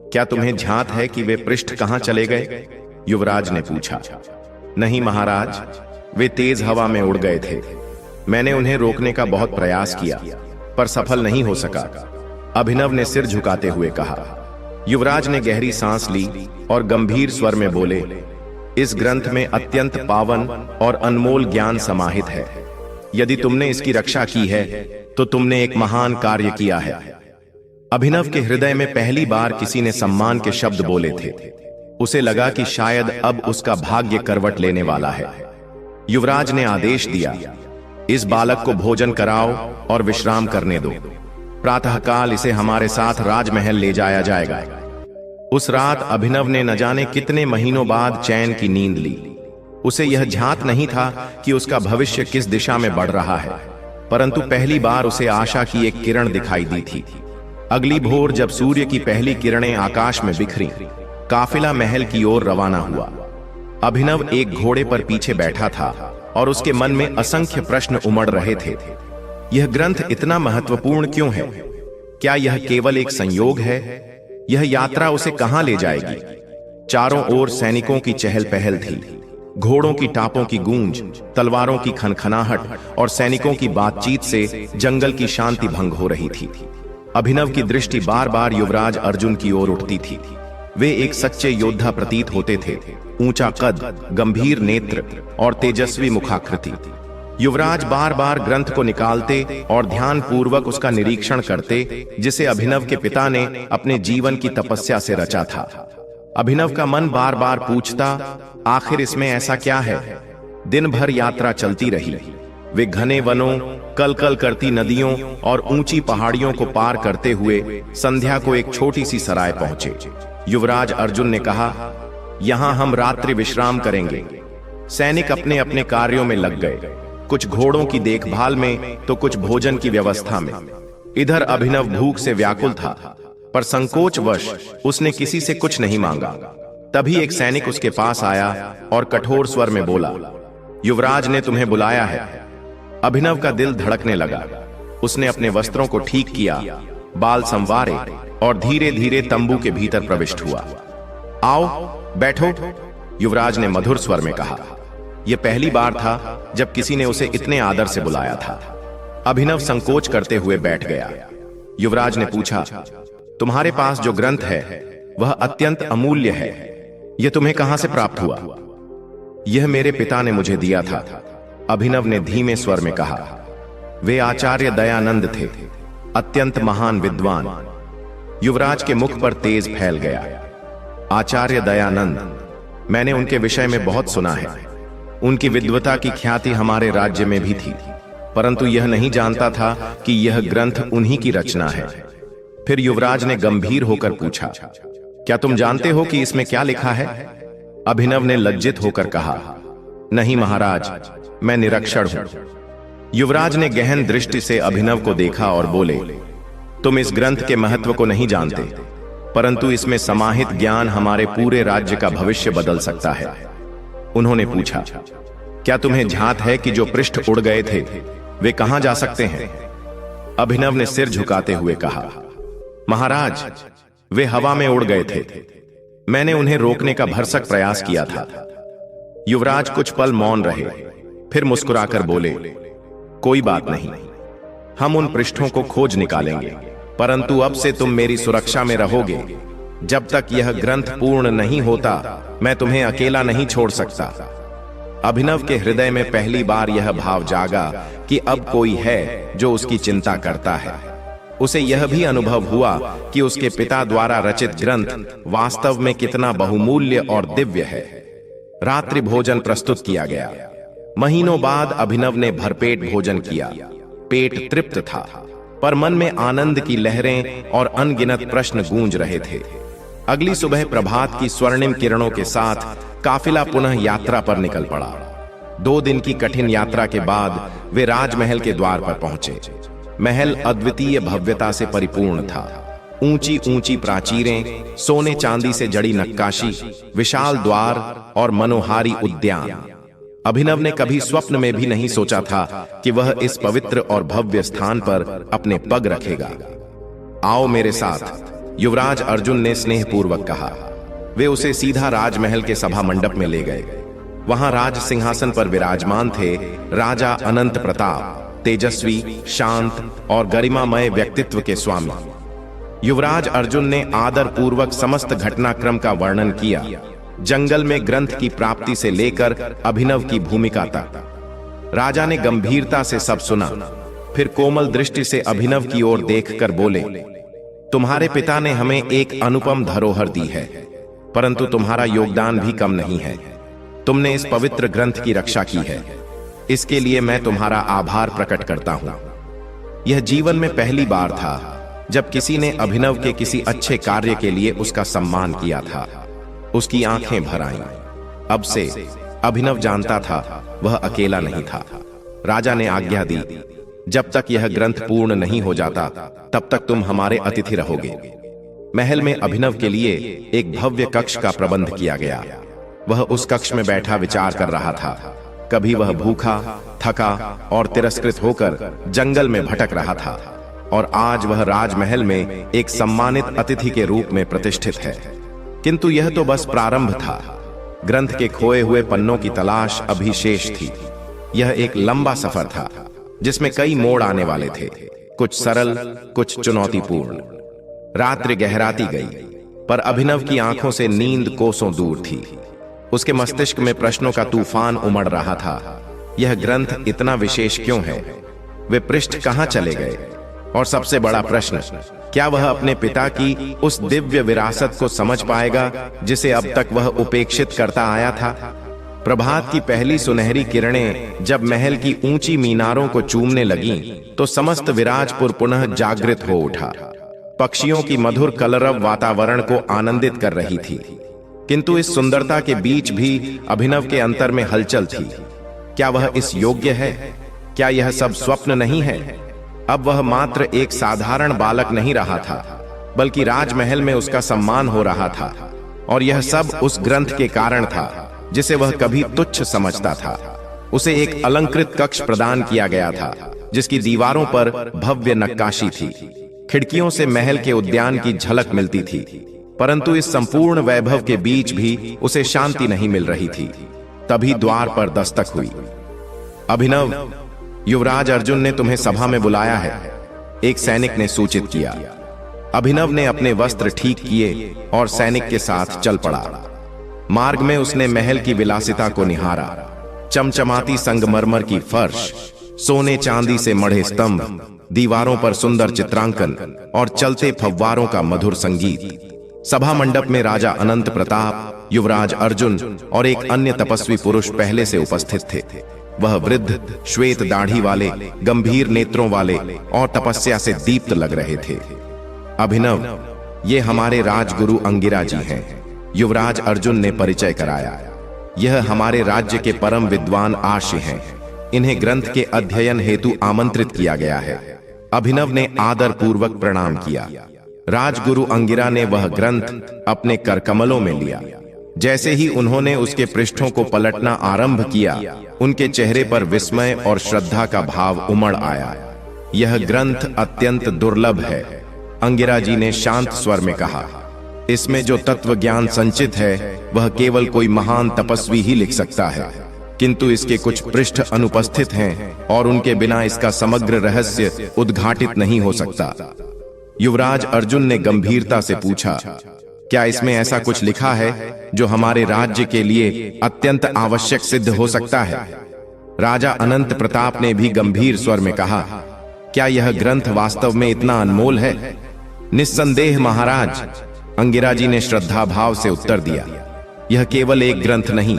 क्या तुम्हें झांत है कि वे पृष्ठ कहां चले गए? युवराज ने पूछा। नहीं महाराज, वे तेज हवा में उड़ गए थे। मैंने उन्हें रोकने का बहुत प्रयास किया, पर सफल नहीं हो सका, अभिनव ने सिर झुकाते हुए कहा। युवराज ने गहरी सांस ली और गंभीर स्वर में बोले, इस ग्रंथ में अत्यंत पावन और अनमोल ज्ञान समाहित है। यदि तुमने इसकी रक्षा की है, तो तुमने एक महान कार्य किया है। अभिनव के हृदय में पहली बार किसी ने सम्मान के शब्द बोले थे। उसे लगा कि शायद अब उसका भाग्य करवट लेने वाला है। युवराज ने आदेश दिया, इस बालक को भोजन कराओ और विश्राम करने दो। प्रातःकाल इसे हमारे साथ राजमहल ले जाया जाएगा। उस रात अभिनव ने न जाने कितने महीनों बाद चैन की नींद ली। उसे यह झांत नहीं था कि उसका भविष्य किस दिशा में बढ़ रहा है, परंतु पहली बार उसे आशा की एक किरण दिखाई दी थी। अगली भोर जब सूर्य की पहली किरणें आकाश में बिखरी, काफिला महल की ओर रवाना हुआ। अभिनव एक घोड़े पर पीछे बैठा था और उसके मन में असंख्य प्रश्न उमड़ रहे थे। यह ग्रंथ इतना महत्वपूर्ण क्यों है? क्या यह केवल एक संयोग है? यह यात्रा उसे कहां ले जाएगी? चारों ओर सैनिकों की चहल पहल थी। घोड़ों की टापों की गूंज, तलवारों की खनखनाहट और सैनिकों की बातचीत से जंगल की शांति भंग हो रही थी। अभिनव की दृष्टि बार बार युवराज अर्जुन की ओर उठती थी। वे एक सच्चे योद्धा प्रतीत होते थे, ऊंचा कद, गंभीर नेत्र और तेजस्वी मुखाकृति। युवराज बार बार ग्रंथ को निकालते और ध्यान पूर्वक उसका निरीक्षण करते, जिसे अभिनव के पिता ने अपने जीवन की तपस्या से रचा था। अभिनव का मन बार बार पूछता, आखिर इसमें ऐसा क्या है? दिन भर यात्रा चलती रही। वे घने वनों, कलकल करती नदियों और ऊंची पहाड़ियों को पार करते हुए संध्या को एक छोटी सी सराय पहुंचे। युवराज अर्जुन ने कहा, यहां हम रात्रि विश्राम करेंगे। सैनिक अपने अपने कार्यों में लग गए, कुछ घोड़ों की देखभाल में तो कुछ भोजन की व्यवस्था में। इधर अभिनव भूख से व्याकुल था, पर संकोचवश उसने किसी से कुछ नहीं मांगा। तभी एक सैनिक उसके पास आया और कठोर स्वर में बोला, युवराज ने तुम्हें बुलाया है। अभिनव का दिल धड़कने लगा। उसने अपने वस्त्रों को ठीक किया, बाल संवारे और धीरे धीरे तंबू के भीतर प्रविष्ट हुआ। आओ बैठो, युवराज ने मधुर स्वर में कहा। यह पहली बार था जब किसी ने उसे इतने आदर से बुलाया था। अभिनव संकोच करते हुए बैठ गया। युवराज ने पूछा, तुम्हारे पास जो ग्रंथ है वह अत्यंत अमूल्य है। यह तुम्हें कहां से प्राप्त हुआ? यह मेरे पिता ने मुझे दिया था, अभिनव ने धीमे स्वर में कहा। वे आचार्य दयानंद थे। अत्यंत महान विद्वान। युवराज के मुख पर तेज फैल गया। आचार्य दयानंद, मैंने उनके विषय में बहुत सुना है। उनकी विद्वता की ख्याति हमारे राज्य में भी थी, परंतु यह नहीं जानता था कि यह ग्रंथ उन्हीं की रचना है। फिर युवराज ने गंभीर होकर पूछा, क्या तुम जानते हो कि इसमें क्या लिखा है? अभिनव ने लज्जित होकर कहा, नहीं महाराज, मैं निरक्षर हूं। युवराज ने गहन दृष्टि से अभिनव को देखा और बोले, तुम इस ग्रंथ के महत्व को नहीं जानते, परंतु इसमें समाहित ज्ञान हमारे पूरे राज्य का भविष्य बदल सकता है। उन्होंने पूछा, क्या तुम्हें झांत है कि जो पृष्ठ उड़ गए थे वे कहां जा सकते हैं? अभिनव ने सिर झुकाते हुए कहा, महाराज, वे हवा में उड़ गए थे। मैंने उन्हें रोकने का भरसक प्रयास किया था। युवराज कुछ पल मौन रहे, फिर मुस्कुराकर बोले, कोई बात नहीं, हम उन पृष्ठों को खोज निकालेंगे, परंतु अब से तुम मेरी सुरक्षा में रहोगे। जब तक यह ग्रंथ पूर्ण नहीं होता, मैं तुम्हें अकेला नहीं छोड़ सकता। अभिनव के हृदय में पहली बार यह भाव जागा कि अब कोई है जो उसकी चिंता करता है। उसे यह भी अनुभव हुआ कि उसके पिता द्वारा रचित ग्रंथ वास्तव में कितना बहुमूल्य और दिव्य है। रात्रि भोजन प्रस्तुत किया गया। महीनों बाद अभिनव ने भरपेट भोजन किया। पेट तृप्त था, पर मन में आनंद की लहरें और अनगिनत प्रश्न गूंज रहे थे। अगली सुबह प्रभात की स्वर्णिम किरणों के साथ काफिला पुनः यात्रा पर निकल पड़ा। 2 दिन की कठिन यात्रा के बाद वे राजमहल के द्वार पर पहुंचे। महल अद्वितीय भव्यता से परिपूर्ण था। ऊंची ऊंची प्राचीरें, सोने चांदी से जड़ी नक्काशी, विशाल द्वार और मनोहारी उद्यान। अभिनव ने कभी स्वप्न में भी नहीं सोचा था कि वह इस पवित्र और भव्य स्थान पर अपने पग रखेगा। आओ मेरे साथ, युवराज अर्जुन ने स्नेहपूर्वक कहा। वे उसे सीधा राजमहल के सभा मंडप में ले गए। वहां राज सिंहासन पर विराजमान थे राजा अनंत प्रताप, तेजस्वी, शांत और गरिमामय व्यक्तित्व के स्वामी। युवराज अर्जुन ने आदर पूर्वक समस्त घटनाक्रम का वर्णन किया, जंगल में ग्रंथ की प्राप्ति से लेकर अभिनव की भूमिका तक। राजा ने गंभीरता से सब सुना, फिर कोमल दृष्टि से अभिनव की ओर देखकर बोले, तुम्हारे पिता ने हमें एक अनुपम धरोहर दी है, परंतु तुम्हारा योगदान भी कम नहीं है। तुमने इस पवित्र ग्रंथ की रक्षा की है, इसके लिए मैं तुम्हारा आभार प्रकट करता हूं। यह जीवन में पहली बार था जब किसी ने अभिनव के किसी अच्छे कार्य के लिए उसका सम्मान किया था। उसकी आंखें भर आईं। अब से अभिनव जानता था वह अकेला नहीं था। राजा ने आज्ञा दी, जब तक यह ग्रंथ पूर्ण नहीं हो जाता तब तक तुम हमारे अतिथि रहोगे। महल में अभिनव के लिए एक भव्य कक्ष का प्रबंध किया गया। वह उस कक्ष में बैठा विचार कर रहा था। कभी वह भूखा, थका और तिरस्कृत होकर जंगल में भटक रहा था, और आज वह राजमहल में एक सम्मानित अतिथि के रूप में प्रतिष्ठित है। किंतु यह तो बस प्रारंभ था। ग्रंथ के खोए हुए पन्नों की तलाश अभी शेष थी। यह एक लंबा सफर था जिसमें कई मोड़ आने वाले थे, कुछ सरल, कुछ चुनौतीपूर्ण। रात्रि गहराती गई, पर अभिनव की आंखों से नींद कोसों दूर थी। उसके मस्तिष्क में प्रश्नों का तूफान उमड़ रहा था। यह ग्रंथ इतना विशेष क्यों है? वे पृष्ठ कहां चले गए? और सबसे बड़ा प्रश्न, क्या वह अपने पिता की उस दिव्य विरासत को समझ पाएगा जिसे अब तक वह उपेक्षित करता आया था? प्रभात की पहली सुनहरी किरणें जब महल की ऊंची मीनारों को चूमने लगीं, तो समस्त विराजपुर पुनः जागृत हो उठा। पक्षियों की मधुर कलरव वातावरण को आनंदित कर रही थी। किंतु इस सुंदरता के बीच भी अभिनव के अंतर में हलचल थी। क्या वह इस योग्य है? क्या यह सब स्वप्न नहीं है? अब वह मात्र एक साधारण बालक नहीं रहा था, बल्कि राजमहल में उसका सम्मान हो रहा था, और यह सब उस ग्रंथ के कारण था जिसे वह कभी तुच्छ समझता था। उसे एक अलंकृत कक्ष प्रदान किया गया था जिसकी दीवारों पर भव्य नक्काशी थी। खिड़कियों से महल के उद्यान की झलक मिलती थी, परंतु इस संपूर्ण वैभव के बीच भी उसे शांति नहीं मिल रही थी। तभी द्वार पर दस्तक हुई। अभिनव, युवराज अर्जुन ने तुम्हें सभा में बुलाया है, एक सैनिक ने सूचित किया। अभिनव ने अपने वस्त्र ठीक किए और सैनिक के साथ चल पड़ा। मार्ग में उसने महल की विलासिता को निहारा। चमचमाती संगमरमर की फर्श, सोने चांदी से मढ़े स्तंभ, दीवारों पर सुंदर चित्रांकन और चलते फव्वारों का मधुर संगीत। सभा मंडप में राजा अनंत प्रताप, युवराज अर्जुन और एक अन्य तपस्वी पुरुष पहले से उपस्थित थे। वह वृद्ध, श्वेत दाढ़ी वाले, गंभीर नेत्रों वाले और तपस्या से दीप्त लग रहे थे। अभिनव, ये हमारे राजगुरु अंगिरा जी हैं, युवराज अर्जुन ने परिचय कराया। यह हमारे राज्य के परम विद्वान आर्षि हैं। इन्हें ग्रंथ के अध्ययन हेतु आमंत्रित किया गया है। अभिनव ने आदर पूर्वक प्रणाम किया। राजगुरु अंगिरा ने वह ग्रंथ अपने करकमलों में लिया। जैसे ही उन्होंने उसके पृष्ठों को पलटना आरंभ किया, उनके चेहरे पर विस्मय और श्रद्धा का भाव उमड़ आया। यह ग्रंथ अत्यंत दुर्लभ है, अंगिरा जी ने शांत स्वर में कहा। इसमें जो तत्व ज्ञान संचित है वह केवल कोई महान तपस्वी ही लिख सकता है, किंतु इसके कुछ पृष्ठ अनुपस्थित हैं और उनके बिना इसका समग्र रहस्य उद्घाटित नहीं हो सकता। युवराज अर्जुन ने गंभीरता से पूछा, क्या इसमें ऐसा कुछ लिखा है जो हमारे राज्य के लिए अत्यंत आवश्यक सिद्ध हो सकता है? राजा अनंत प्रताप ने भी गंभीर स्वर में कहा, क्या यह ग्रंथ वास्तव में इतना अनमोल है? निस्संदेह महाराज, अंगिरा जी ने श्रद्धा भाव से उत्तर दिया। यह केवल एक ग्रंथ नहीं,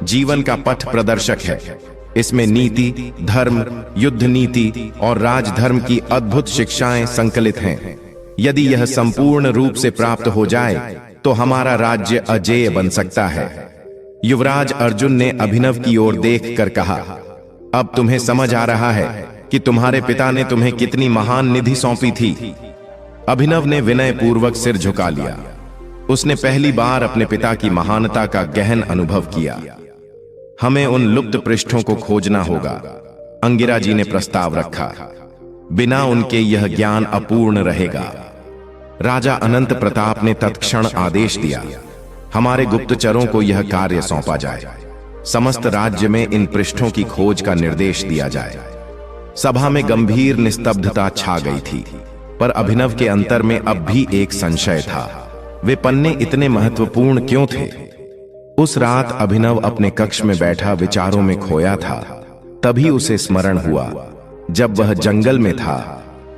जीवन का पथ प्रदर्शक है। इसमें नीति, धर्म, युद्ध नीति और राजधर्म की अद्भुत शिक्षाएं संकलित हैं। यदि यह संपूर्ण रूप से प्राप्त हो जाए तो हमारा राज्य अजेय बन सकता है। युवराज अर्जुन ने अभिनव की ओर देखकर कहा, अब तुम्हें समझ आ रहा है कि तुम्हारे पिता ने तुम्हें कितनी महान निधि सौंपी थी। अभिनव ने विनय पूर्वक सिर झुका लिया। उसने पहली बार अपने पिता की महानता का गहन अनुभव किया। हमें उन लुप्त पृष्ठों को खोजना होगा, अंगिरा जी ने प्रस्ताव रखा। बिना उनके यह ज्ञान अपूर्ण रहेगा। राजा अनंत प्रताप ने तत्क्षण आदेश दिया, हमारे गुप्तचरों को यह कार्य सौंपा जाए। समस्त राज्य में इन पृष्ठों की खोज का निर्देश दिया जाए। सभा में गंभीर निस्तब्धता छा गई थी, पर अभिनव के अंतर में अब भी एक संशय था। वे पन्ने इतने महत्वपूर्ण क्यों थे? उस रात अभिनव अपने कक्ष में बैठा विचारों में खोया था। तभी उसे स्मरण हुआ, जब वह जंगल में था,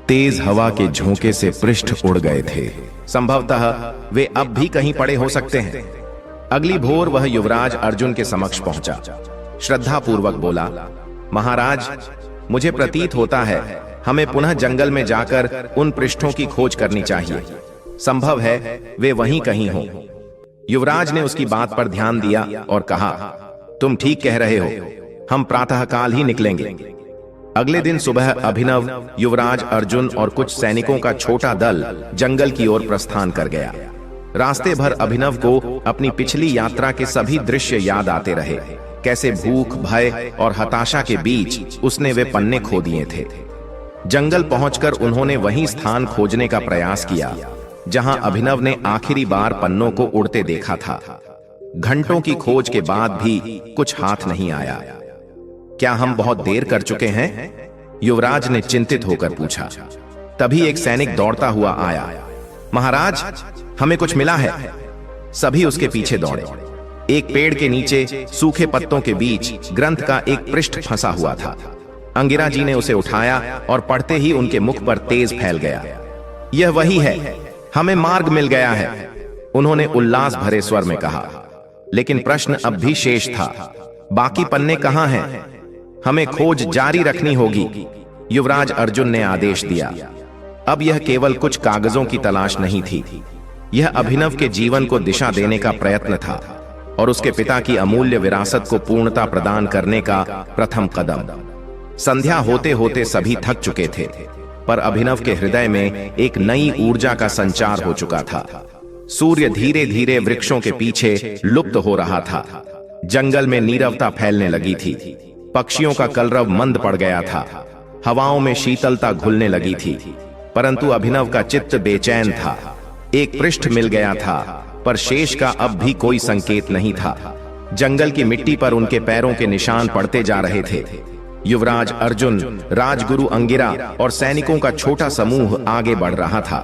तेज हवा के झोंके से पृष्ठ उड़ गए थे। संभवतः वे अब भी कहीं पड़े हो सकते हैं। अगली भोर वह युवराज अर्जुन के समक्ष पहुंचा। श्रद्धा पूर्वक बोला, महाराज, मुझे प्रतीत होता है हमें पुनः जंगल में जाकर उन पृष्ठों की खोज करनी चाहिए। संभव है वे वहीं कहीं हों। युवराज ने उसकी बात पर ध्यान दिया और कहा, तुम ठीक कह रहे हो, हम प्रातःकाल ही निकलेंगे। अगले दिन सुबह अभिनव, युवराज अर्जुन और कुछ सैनिकों का छोटा दल जंगल की ओर प्रस्थान कर गया। रास्ते भर अभिनव को अपनी पिछली यात्रा के सभी दृश्य याद आते रहे। कैसे भूख, भय और हताशा के बीच उसने वे पन्ने खो दिए थे। जंगल पहुंचकर उन्होंने वही स्थान खोजने का प्रयास किया जहां अभिनव ने आखिरी बार पन्नों को उड़ते देखा था। घंटों की खोज के बाद भी कुछ हाथ नहीं आया। क्या हम बहुत देर कर चुके हैं? युवराज ने चिंतित होकर पूछा। तभी एक सैनिक दौड़ता हुआ आया। महाराज, हमें कुछ मिला है। सभी उसके पीछे दौड़े। एक पेड़ के नीचे सूखे पत्तों के बीच ग्रंथ का एक पृष्ठ फंसा हुआ था। अंगिरा जी ने उसे उठाया और पढ़ते ही उनके मुख पर तेज फैल गया। यह वही है, हमें मार्ग मिल गया है, उन्होंने उल्लास भरे स्वर में कहा। लेकिन प्रश्न अब भी शेष था, बाकी पन्ने कहां हैं? हमें खोज जारी रखनी होगी, युवराज अर्जुन ने आदेश दिया। अब यह केवल कुछ कागजों की तलाश नहीं थी, यह अभिनव के जीवन को दिशा देने का प्रयत्न था और उसके पिता की अमूल्य विरासत को पूर्णता प्रदान करने का प्रथम कदम। संध्या होते होते सभी थक चुके थे, पर अभिनव के हृदय में एक नई ऊर्जा का संचार हो चुका था। सूर्य धीरे धीरे वृक्षों के पीछे लुप्त हो रहा था। जंगल में नीरवता फैलने लगी थी। पक्षियों का कलरव मंद पड़ गया था। हवाओं में शीतलता घुलने लगी थी, परंतु अभिनव का चित्त बेचैन था। एक पृष्ठ मिल गया था, पर शेष का अब भी कोई संकेत नहीं था। जंगल की मिट्टी पर उनके पैरों के निशान पड़ते जा रहे थे। युवराज अर्जुन, राजगुरु अंगिरा और सैनिकों का छोटा समूह आगे बढ़ रहा था,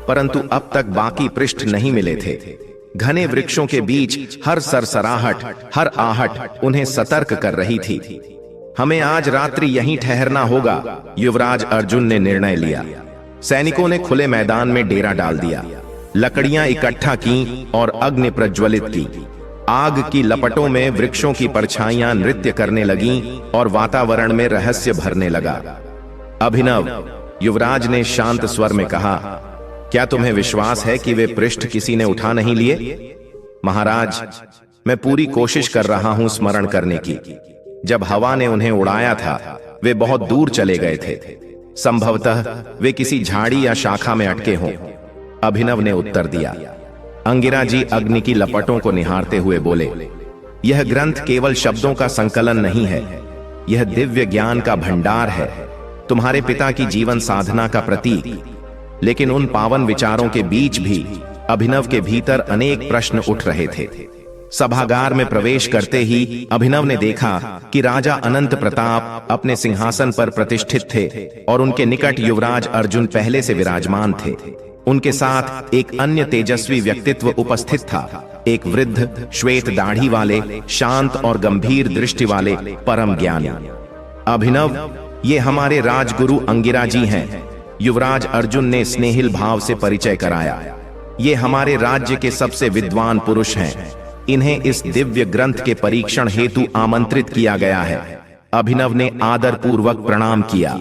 परंतु अब तक बाकी पृष्ठ नहीं मिले थे। घने वृक्षों के बीच हर सरसराहट, हर आहट उन्हें सतर्क कर रही थी। हमें आज रात्रि यहीं ठहरना होगा। युवराज अर्जुन ने निर्णय लिया। सैनिकों ने खुले मैदान में डेरा डाल दिया, लकड़ियां इकट्ठा की और अग्नि प्रज्वलित की। आग की लपटों में वृक्षों की परछाइयां नृत्य करने लगीं और वातावरण में रहस्य भरने लगा। अभिनव, युवराज ने शांत स्वर में कहा, क्या तुम्हें विश्वास है कि वे पृष्ठ किसी ने उठा नहीं लिए? महाराज, मैं पूरी कोशिश कर रहा हूं स्मरण करने की। जब हवा ने उन्हें उड़ाया था, वे बहुत दूर चले गए थे। संभवतः वे किसी झाड़ी या शाखा में अटके हों। अभिनव ने उत्तर दिया। अंगिरा जी अग्नि की लपटों को निहारते हुए बोले, यह ग्रंथ केवल शब्दों का संकलन नहीं है, यह दिव्य ज्ञान का भंडार है, तुम्हारे पिता की जीवन साधना का प्रतीक। लेकिन उन पावन विचारों के बीच भी अभिनव के भीतर अनेक प्रश्न उठ रहे थे। सभागार में प्रवेश करते ही अभिनव ने देखा कि राजा अनंत प्रताप अपने सिंहासन पर प्रतिष्ठित थे और उनके निकट युवराज अर्जुन पहले से विराजमान थे। उनके साथ एक अन्य तेजस्वी व्यक्तित्व उपस्थित था, एक वृद्ध श्वेत दाढ़ी वाले, शांत और गंभीर दृष्टि वाले परम ज्ञानी। अभिनव, ये हमारे राजगुरु अंगिरा जी हैं। युवराज अर्जुन ने स्नेहिल भाव से परिचय कराया। ये हमारे राज्य के सबसे विद्वान पुरुष हैं। इन्हें इस दिव्य ग्रंथ के परीक्षण हेतु आमंत्रित किया गया है। अभिनव ने आदर पूर्वक प्रणाम किया।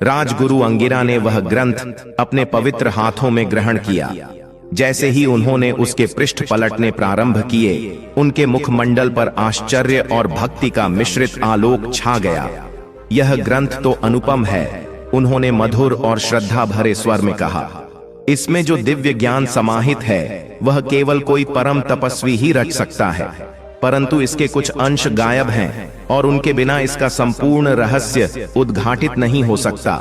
राजगुरु अंगिरा ने वह ग्रंथ अपने पवित्र हाथों में ग्रहण किया। जैसे ही उन्होंने उसके पृष्ठ पलटने प्रारंभ किए, उनके मुखमंडल पर आश्चर्य और भक्ति का मिश्रित आलोक छा गया। यह ग्रंथ तो अनुपम है, उन्होंने मधुर और श्रद्धा भरे स्वर में कहा। इसमें जो दिव्य ज्ञान समाहित है, वह केवल कोई परम तपस्वी ही रच सकता है, परंतु इसके कुछ अंश गायब हैं और उनके बिना इसका संपूर्ण रहस्य उद्घाटित नहीं हो सकता।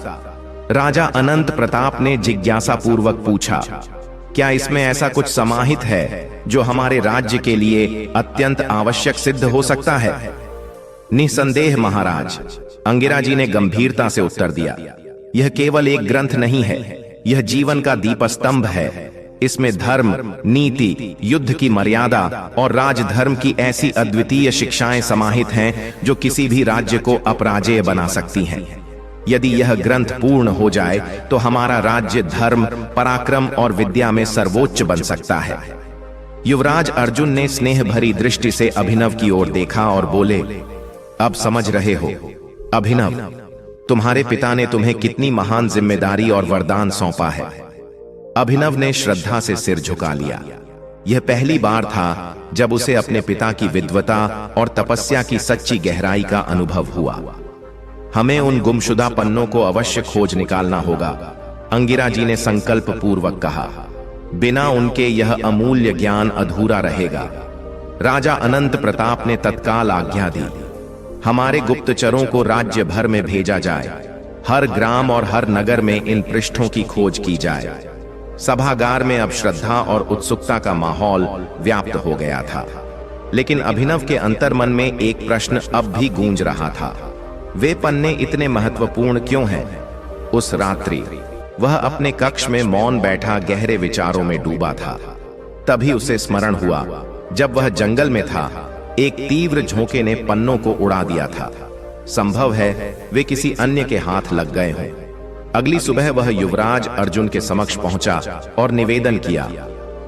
राजा अनंत प्रताप ने जिज्ञासा पूर्वक पूछा, क्या इसमें ऐसा कुछ समाहित है जो हमारे राज्य के लिए अत्यंत आवश्यक सिद्ध हो सकता है? निसंदेह महाराज, अंगिरा जी ने गंभीरता से उत्तर दिया। यह केवल एक ग्रंथ नहीं है, यह जीवन का दीपस्तंभ है। इसमें धर्म, नीति, युद्ध की मर्यादा और राजधर्म की ऐसी अद्वितीय शिक्षाएं समाहित हैं जो किसी भी राज्य को अपराजेय बना सकती हैं। यदि यह ग्रंथ पूर्ण हो जाए तो हमारा राज्य धर्म, पराक्रम और विद्या में सर्वोच्च बन सकता है। युवराज अर्जुन ने स्नेह भरी दृष्टि से अभिनव की ओर देखा और बोले, अब समझ रहे हो अभिनव, तुम्हारे पिता ने तुम्हें कितनी महान जिम्मेदारी और वरदान सौंपा है। अभिनव ने श्रद्धा से सिर झुका लिया। यह पहली बार था जब उसे अपने पिता की विद्वता और तपस्या की सच्ची गहराई का अनुभव हुआ। हमें उन गुमशुदा पन्नों को अवश्य खोज निकालना होगा, अंगिरा जी ने संकल्प पूर्वक कहा। बिना उनके यह अमूल्य ज्ञान अधूरा रहेगा। राजा अनंत प्रताप ने तत्काल आज्ञा दी। हमारे गुप्तचरों को राज्य भर में भेजा जाए। हर ग्राम और हर नगर में इन पृष्ठों की खोज की जाए। सभागार में अब श्रद्धा और उत्सुकता का माहौल व्याप्त हो गया था, लेकिन अभिनव के अंतर्मन में एक प्रश्न अब भी गूंज रहा था। वे पन्ने इतने महत्वपूर्ण क्यों हैं? उस रात्रि वह अपने कक्ष में मौन बैठा गहरे विचारों में डूबा था। तभी उसे स्मरण हुआ, जब वह जंगल में था, एक तीव्र झोंके ने पन्नों को उड़ा दिया था। संभव है वे किसी अन्य के हाथ लग गए हों। अगली सुबह वह युवराज अर्जुन के समक्ष पहुंचा और निवेदन किया,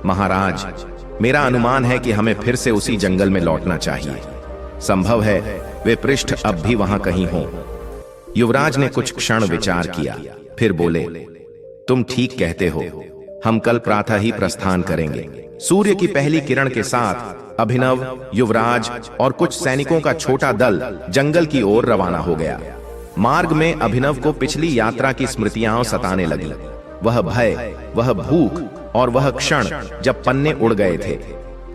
महाराज, मेरा अनुमान है कि हमें फिर से उसी जंगल में लौटना चाहिए। संभव है वे पृष्ठ अब भी वहां कहीं हों। युवराज ने कुछ क्षण विचार किया, फिर बोले, तुम ठीक कहते हो, हम कल प्रातः ही प्रस्थान करेंगे। सूर्य की पहली किरण के साथ अभिनव, युवराज और कुछ सैनिकों का छोटा दल जंगल की ओर रवाना हो गया। मार्ग में अभिनव को पिछली यात्रा की स्मृतियां सताने लगी। वह भय, वह भूख और वह क्षण जब पन्ने उड़ गए थे।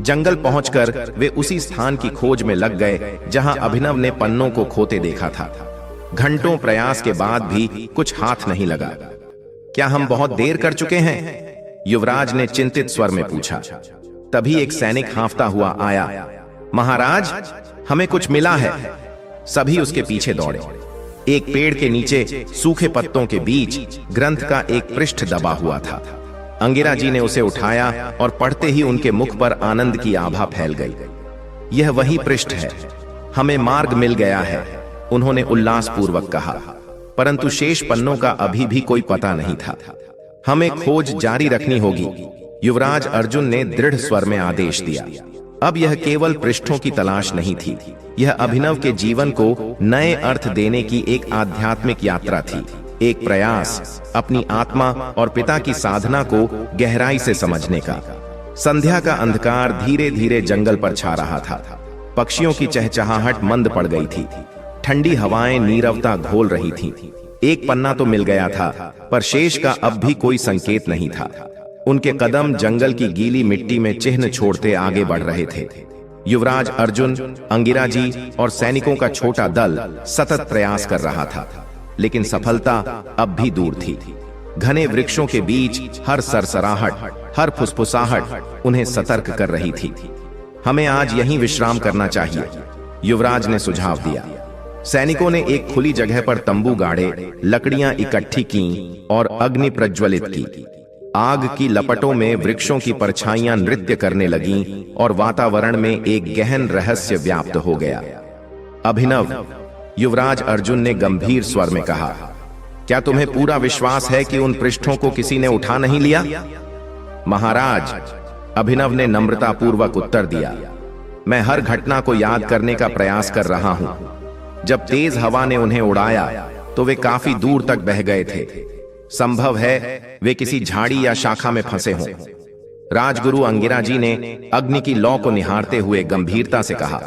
जंगल पहुंचकर वे उसी स्थान की खोज में लग गए जहां अभिनव ने पन्नों को खोते देखा था। घंटों प्रयास के बाद भी कुछ हाथ नहीं लगा। क्या हम बहुत देर कर चुके हैं? युवराज ने चिंतित स्वर में पूछा। तभी एक सैनिक हांफता हुआ आया, महाराज, हमें कुछ मिला है। सभी उसके पीछे दौड़े। एक पेड़ के नीचे सूखे पत्तों के बीच ग्रंथ का एक पृष्ठ दबा हुआ था। अंगिरा जी ने उसे उठाया और पढ़ते ही उनके मुख पर आनंद की आभा फैल गई। यह वही पृष्ठ है, हमें मार्ग मिल गया है। उन्होंने उल्लासपूर्वक कहा। परंतु शेष पन्नों का अभी भी कोई पता नहीं था। हमें खोज जारी रखनी होगी, युवराज अर्जुन ने दृढ़ स्वर में आदेश दिया। अब यह केवल पृष्ठों की तलाश नहीं थी, यह अभिनव के जीवन को नए अर्थ देने की एक आध्यात्मिक यात्रा थी, एक प्रयास अपनी आत्मा और पिता की साधना को गहराई से समझने का। संध्या का अंधकार धीरे धीरे जंगल पर छा रहा था। पक्षियों की चहचहाहट मंद पड़ गई थी, ठंडी हवाएं नीरवता घोल रही थीं। एक पन्ना तो मिल गया था, पर शेष का अब भी कोई संकेत नहीं था। उनके कदम जंगल की गीली मिट्टी में चिन्ह छोड़ते आगे बढ़ रहे थे। युवराज अर्जुन, अंगिरा जी और सैनिकों का छोटा दल सतत प्रयास कर रहा था, लेकिन सफलता अब भी दूर थी। घने वृक्षों के बीच हर सरसराहट, हर फुसफुसाहट उन्हें सतर्क कर रही थी। हमें आज यहीं विश्राम करना चाहिए, युवराज ने सुझाव दिया। सैनिकों ने एक खुली जगह पर तंबू गाड़े, लकड़ियां इकट्ठी की और अग्नि प्रज्वलित की। आग की लपटों में वृक्षों की परछाइयां नृत्य करने लगीं और वातावरण में एक गहन रहस्य व्याप्त हो गया। अभिनव, युवराज अर्जुन ने गंभीर स्वर में कहा, क्या तुम्हें पूरा विश्वास है कि उन पृष्ठों को किसी ने उठा नहीं लिया? महाराज, अभिनव ने नम्रतापूर्वक उत्तर दिया, मैं हर घटना को याद करने का प्रयास कर रहा हूं। जब तेज हवा ने उन्हें उड़ाया तो वे काफी दूर तक बह गए थे। संभव है वे किसी झाड़ी या शाखा में फंसे हों। राजगुरु अंगिरा जी ने अग्नि की लौ को निहारते हुए गंभीरता से कहा,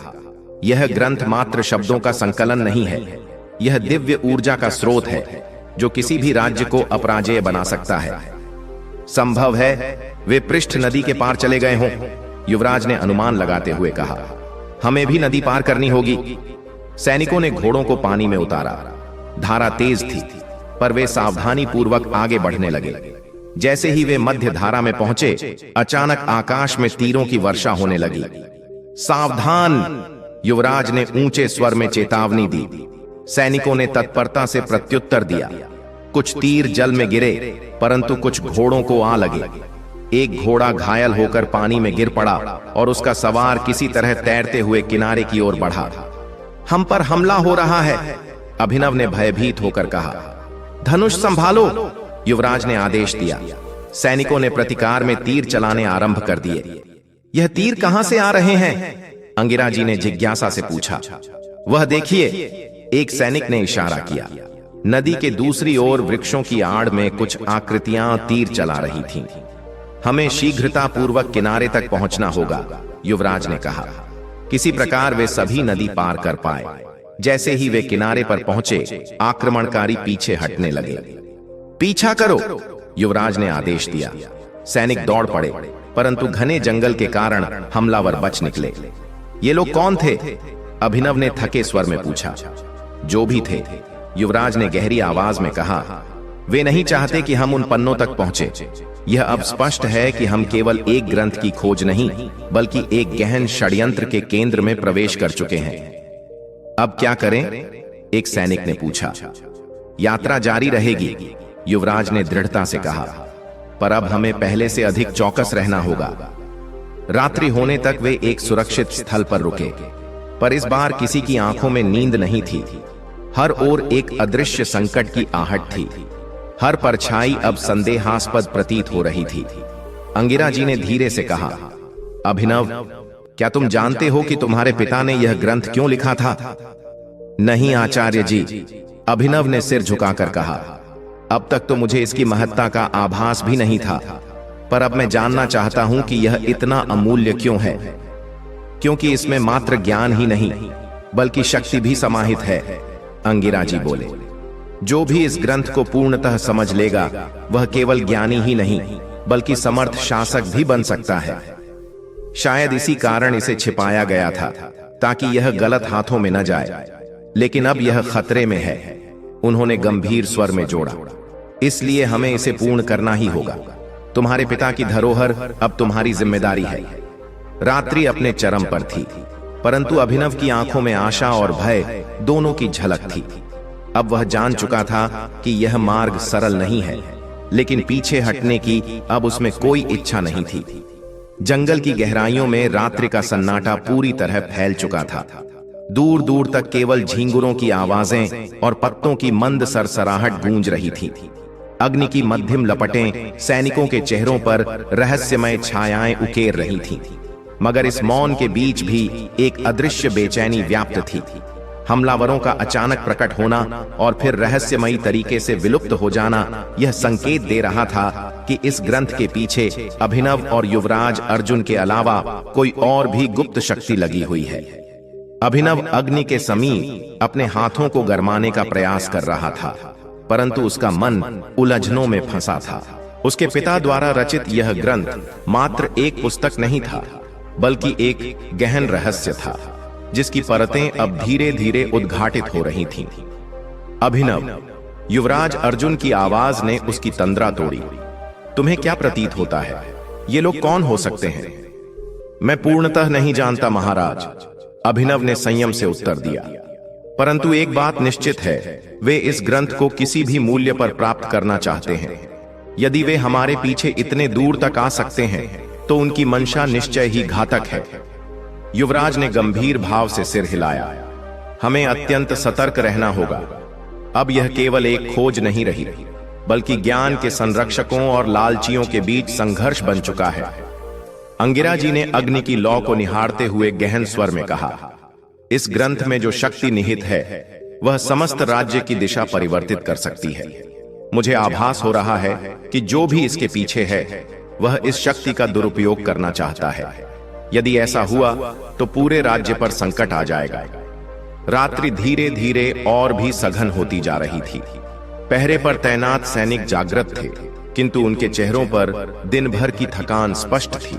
यह ग्रंथ मात्र शब्दों का संकलन नहीं है, यह दिव्य ऊर्जा का स्रोत है जो किसी भी राज्य को अपराजेय बना सकता है। संभव है वे पृष्ठ नदी के पार चले गए हों, युवराज ने अनुमान लगाते हुए कहा। हमें भी नदी पार करनी होगी। सैनिकों ने घोड़ों को पानी में उतारा। धारा तेज थी, पर वे सावधानी पूर्वक आगे बढ़ने लगे। जैसे ही वे मध्य धारा में पहुंचे, अचानक आकाश में तीरों की वर्षा होने लगी। सावधान, युवराज ने ऊंचे स्वर में चेतावनी दी। सैनिकों ने तत्परता से प्रत्युत्तर दिया। कुछ तीर जल में गिरे, परंतु कुछ घोड़ों को आ लगे। एक घोड़ा घायल होकर पानी में गिर पड़ा और उसका सवार किसी तरह तैरते हुए किनारे की ओर बढ़ा। हम पर हमला हो रहा है, अभिनव ने भयभीत होकर कहा। धनुष संभालो, युवराज ने आदेश दिया। सैनिकों ने प्रतिकार में तीर चलाने आरंभ कर दिए। यह तीर कहां से आ रहे हैं? अंगिरा जी ने जिज्ञासा से पूछा। वह देखिए, एक सैनिक ने इशारा किया। नदी के दूसरी ओर वृक्षों की आड़ में कुछ आकृतियां तीर चला रही थीं। हमें शीघ्रता पूर्वक किनारे तक पहुंचना होगा, युवराज ने कहा। किसी प्रकार वे सभी नदी पार कर पाए। जैसे ही वे किनारे पर पहुंचे, आक्रमणकारी पीछे हटने लगे। पीछा करो, युवराज ने आदेश दिया। सैनिक दौड़ पड़े, परंतु घने जंगल के कारण हमलावर बच निकले। ये लोग कौन थे? अभिनव ने थके स्वर में पूछा। जो भी थे, युवराज ने गहरी आवाज में कहा, वे नहीं चाहते कि हम उन पन्नों तक पहुंचे। यह अब स्पष्ट है कि हम केवल एक ग्रंथ की खोज नहीं, बल्कि एक गहन षड्यंत्र के केंद्र में प्रवेश कर चुके हैं। अब क्या करें? एक सैनिक ने पूछा। यात्रा जारी रहेगी, युवराज ने दृढ़ता से कहा, पर अब हमें पहले से अधिक चौकस रहना होगा। रात्रि होने तक वे एक सुरक्षित स्थल पर रुके, पर इस बार किसी की आंखों में नींद नहीं थी। हर ओर एक अदृश्य संकट की आहट थी। हर परछाई अब संदेहास्पद प्रतीत हो रही थी। अंगिरा जी ने धीरे से कहा, अभिनव, क्या तुम जानते हो कि तुम्हारे पिता ने यह ग्रंथ क्यों लिखा था? नहीं आचार्य जी, अभिनव ने सिर झुकाकर कहा। अब तक तो मुझे इसकी महत्ता का आभास भी नहीं था, पर अब मैं जानना चाहता हूं कि यह इतना अमूल्य क्यों है। क्योंकि इसमें मात्र ज्ञान ही नहीं, बल्कि शक्ति भी समाहित है, अंगिरा जी बोले। जो भी इस ग्रंथ को पूर्णतः समझ लेगा, वह केवल ज्ञानी ही नहीं, बल्कि समर्थ शासक भी बन सकता है। शायद इसी कारण इसे छिपाया गया था, ताकि यह गलत हाथों में न जाए। लेकिन अब यह खतरे में है, उन्होंने गंभीर स्वर में जोड़ा। इसलिए हमें इसे पूर्ण करना ही होगा। तुम्हारे पिता की धरोहर अब तुम्हारी जिम्मेदारी है। रात्रि अपने चरम पर थी, परंतु अभिनव की आंखों में आशा और भय दोनों की झलक थी। अब वह जान चुका था कि यह मार्ग सरल नहीं है, लेकिन पीछे हटने की अब उसमें कोई इच्छा नहीं थी। जंगल की गहराइयों में रात्रि का सन्नाटा पूरी तरह फैल चुका था। दूर दूर तक केवल झींगुरों की आवाजें और पत्तों की मंद सरसराहट गूंज रही थी। अग्नि की मध्यम लपटें सैनिकों के चेहरों पर रहस्यमय छायाएं उकेर रही थीं। मगर इस मौन के बीच भी एक अदृश्य बेचैनी व्याप्त थी। हमलावरों का अचानक प्रकट होना और फिर रहस्यमयी तरीके से विलुप्त हो जाना यह संकेत दे रहा था कि इस ग्रंथ के पीछे अभिनव और युवराज अर्जुन के अलावा कोई और भी गुप्त शक्ति लगी हुई है। अभिनव अग्नि के समीप अपने हाथों को गरमाने का प्रयास कर रहा था, परंतु उसका मन उलझनों में फंसा था। उसके पिता द्वारा रचित यह ग्रंथ मात्र एक पुस्तक नहीं था, बल्कि एक गहन रहस्य था, जिसकी परतें अब धीरे धीरे उद्घाटित हो रही थीं। अभिनव, युवराज अर्जुन की आवाज ने उसकी तंद्रा तोड़ी। तुम्हें क्या प्रतीत होता है? ये लोग कौन हो सकते हैं? मैं पूर्णतः नहीं जानता महाराज, अभिनव ने संयम से उत्तर दिया। परंतु एक बात निश्चित है, वे इस ग्रंथ को किसी भी मूल्य पर प्राप्त करना चाहते हैं। यदि वे हमारे पीछे इतने दूर तक आ सकते हैं, तो उनकी मंशा निश्चय ही घातक है। युवराज ने गंभीर भाव से सिर हिलाया। हमें अत्यंत सतर्क रहना होगा। अब यह केवल एक खोज नहीं रही, बल्कि ज्ञान के संरक्षकों और लालचियों के बीच संघर्ष बन चुका है। अंगिरा जी ने अग्नि की लौ को निहारते हुए गहन स्वर में कहा, इस ग्रंथ में जो शक्ति निहित है वह समस्त राज्य की दिशा परिवर्तित कर सकती है। मुझे आभास हो रहा है कि जो भी इसके पीछे है वह इस शक्ति का दुरुपयोग करना चाहता है। यदि ऐसा हुआ तो पूरे राज्य पर संकट आ जाएगा। रात्रि धीरे धीरे और भी सघन होती जा रही थी। पहरे पर तैनात सैनिक जागृत थे, किंतु उनके चेहरों पर दिन भर की थकान स्पष्ट थी।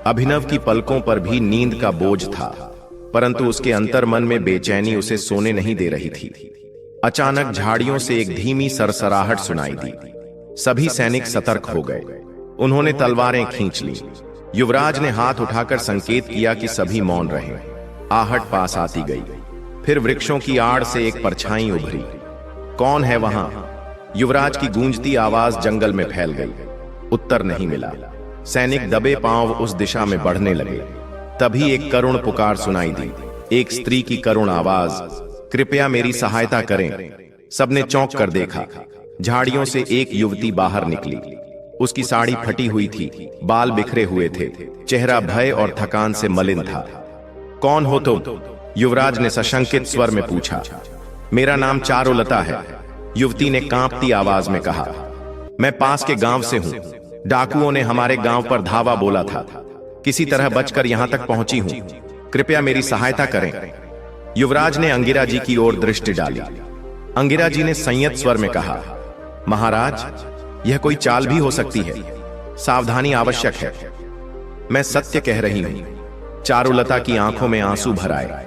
अभिनव की पलकों पर भी नींद का बोझ था, परंतु उसके अंतर्मन में बेचैनी उसे सोने नहीं दे रही थी। अचानक झाड़ियों से एक धीमी सरसराहट सुनाई दी। सभी सैनिक सतर्क हो गए। उन्होंने तलवारें खींच ली। युवराज ने हाथ उठाकर संकेत किया कि सभी मौन रहें। आहट पास आती गई। फिर वृक्षों की आड़ से एक परछाई उभरी। कौन है वहां? युवराज की गूंजती आवाज जंगल में फैल गई। उत्तर नहीं मिला। सैनिक दबे पांव उस दिशा में बढ़ने लगे। तभी एक करुण पुकार सुनाई दी। एक स्त्री की करुण आवाज, कृपया मेरी सहायता करें। सबने चौंक कर देखा। झाड़ियों से एक युवती बाहर निकली। उसकी साड़ी फटी हुई थी, बाल बिखरे हुए थे, चेहरा भय और थकान से मलिन था। कौन हो तुम? युवराज ने सशंकित स्वर में पूछा। मेरा नाम चारुलता है, युवती ने कांपती आवाज में कहा। मैं पास के गांव से हूं। डाकुओं ने हमारे गांव पर धावा बोला था। किसी तरह बचकर यहां तक पहुंची हूं। कृपया मेरी सहायता करें। युवराज ने अंगिरा जी की ओर दृष्टि डाली। अंगिरा जी ने संयत स्वर में कहा, महाराज, यह कोई चाल भी हो सकती है। सावधानी आवश्यक है। मैं सत्य कह रही हूं। चारुलता की आंखों में आंसू भर आए।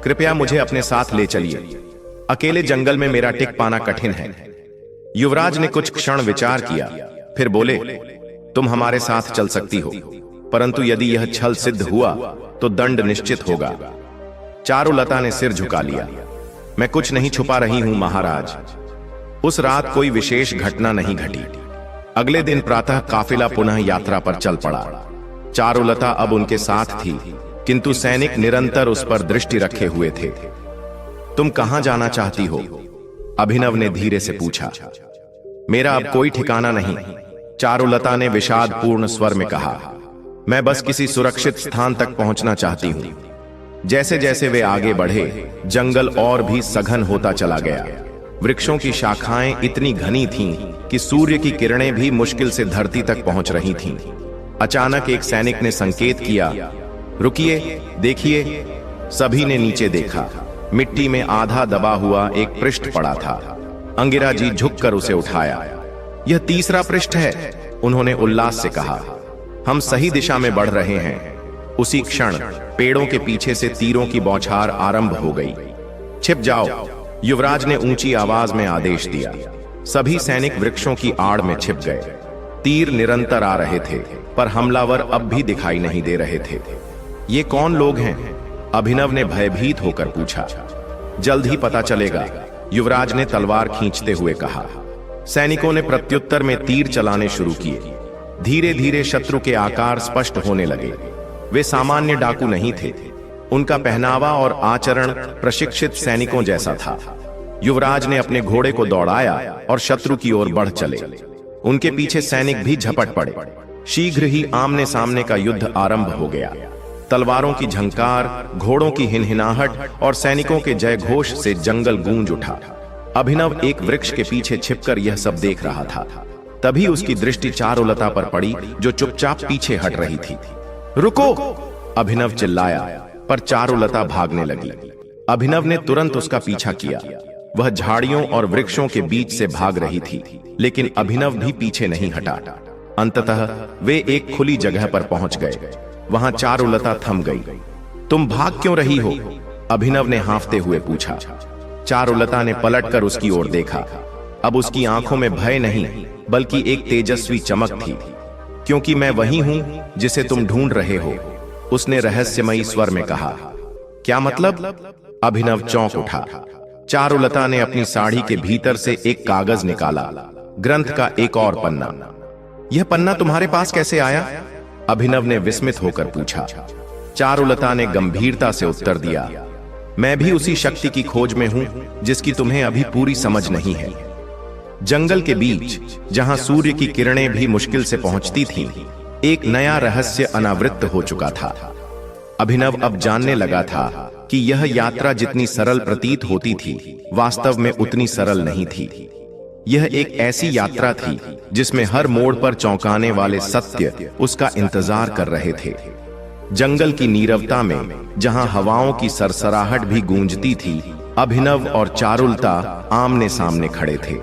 कृपया मुझे अपने साथ ले चलिए। अकेले जंगल में मेरा टिक पाना कठिन है। युवराज ने कुछ क्षण विचार किया, फिर बोले, तुम हमारे साथ चल सकती हो, परंतु यदि यह छल सिद्ध हुआ तो दंड निश्चित होगा। चारुलता ने सिर झुका लिया। मैं कुछ नहीं छुपा रही हूं महाराज। उस रात कोई विशेष घटना नहीं घटी। अगले दिन प्रातः काफिला पुनः यात्रा पर चल पड़ा। चारुलता अब उनके साथ थी, किंतु सैनिक निरंतर उस पर दृष्टि रखे हुए थे। तुम कहां जाना चाहती हो? अभिनव ने धीरे से पूछा। मेरा अब कोई ठिकाना नहीं, चारुलता ने विषादपूर्ण स्वर में कहा। मैं बस किसी सुरक्षित स्थान तक पहुंचना चाहती हूं। जैसे जैसे वे आगे बढ़े, जंगल और भी सघन होता चला गया। वृक्षों की शाखाएं इतनी घनी थीं कि सूर्य की किरणें भी मुश्किल से धरती तक पहुंच रही थीं। अचानक एक सैनिक ने संकेत किया, रुकिए, देखिए। सभी ने नीचे देखा। मिट्टी में आधा दबा हुआ एक पृष्ठ पड़ा था। अंगिरा जी झुककर उसे उठाया। यह तीसरा पृष्ठ है, उन्होंने उल्लास से कहा। हम सही दिशा में बढ़ रहे हैं। उसी क्षण पेड़ों के पीछे से तीरों की बौछार आरंभ हो गई। छिप जाओ, युवराज ने ऊंची आवाज में आदेश दिया। सभी सैनिक वृक्षों की आड़ में छिप गए। तीर निरंतर आ रहे थे, पर हमलावर अब भी दिखाई नहीं दे रहे थे। ये कौन लोग हैं? अभिनव ने भयभीत होकर पूछा। जल्द ही पता चलेगा, युवराज ने तलवार खींचते हुए कहा। सैनिकों ने प्रत्युत्तर में तीर चलाने शुरू किए। धीरे धीरे शत्रु के आकार स्पष्ट होने लगे। वे सामान्य डाकू नहीं थे। उनका पहनावा और आचरण प्रशिक्षित सैनिकों जैसा था। युवराज ने अपने घोड़े को दौड़ाया और शत्रु की ओर बढ़ चले। उनके पीछे सैनिक भी झपट पड़े। शीघ्र ही आमने सामने का युद्ध आरंभ हो गया। तलवारों की झंकार, घोड़ों की हिनहिनाहट और सैनिकों के जय घोष से जंगल गूंज उठा। अभिनव एक वृक्ष के पीछे छिपकर यह सब देख रहा था। तभी उसकी दृष्टि चारुलता पर पड़ी, जो चुपचाप पीछे हट रही थी। रुको! अभिनव चिल्लाया, पर चारुलता भागने लगी। अभिनव ने तुरंत उसका पीछा किया। वह झाड़ियों और वृक्षों के बीच से भाग रही थी, लेकिन अभिनव भी पीछे नहीं हटा। अंततः वे एक खुली जगह पर पहुंच गए। वहां चारुलता थम गई। तुम भाग क्यों रही हो? अभिनव ने हांफते हुए पूछा। चारुलता ने पलटकर उसकी ओर देखा। अब उसकी आंखों में भय नहीं, बल्कि एक तेजस्वी चमक थी। क्योंकि मैं वही हूं जिसे तुम ढूंढ रहे हो, उसने रहस्यमयी स्वर में कहा। क्या मतलब? अभिनव चौंक उठा। चारुलता ने अपनी साड़ी के भीतर से एक कागज निकाला, ग्रंथ का एक और पन्ना। यह पन्ना तुम्हारे पास कैसे आया? अभिनव ने विस्मित होकर पूछा। चारुलता ने गंभीरता से उत्तर दिया, मैं भी उसी शक्ति की खोज में हूं जिसकी तुम्हें अभी पूरी समझ नहीं है। जंगल के बीच, जहां सूर्य की किरणें भी मुश्किल से पहुंचती थीं, एक नया रहस्य अनावृत हो चुका था। अभिनव अब जानने लगा था कि यह यात्रा जितनी सरल प्रतीत होती थी, वास्तव में उतनी सरल नहीं थी। यह एक ऐसी यात्रा थी जिसमें हर मोड़ पर चौंकाने वाले सत्य उसका इंतजार कर रहे थे। जंगल की नीरवता में, जहां हवाओं की सरसराहट भी गूंजती थी, अभिनव और चारुलता आमने सामने खड़े थे।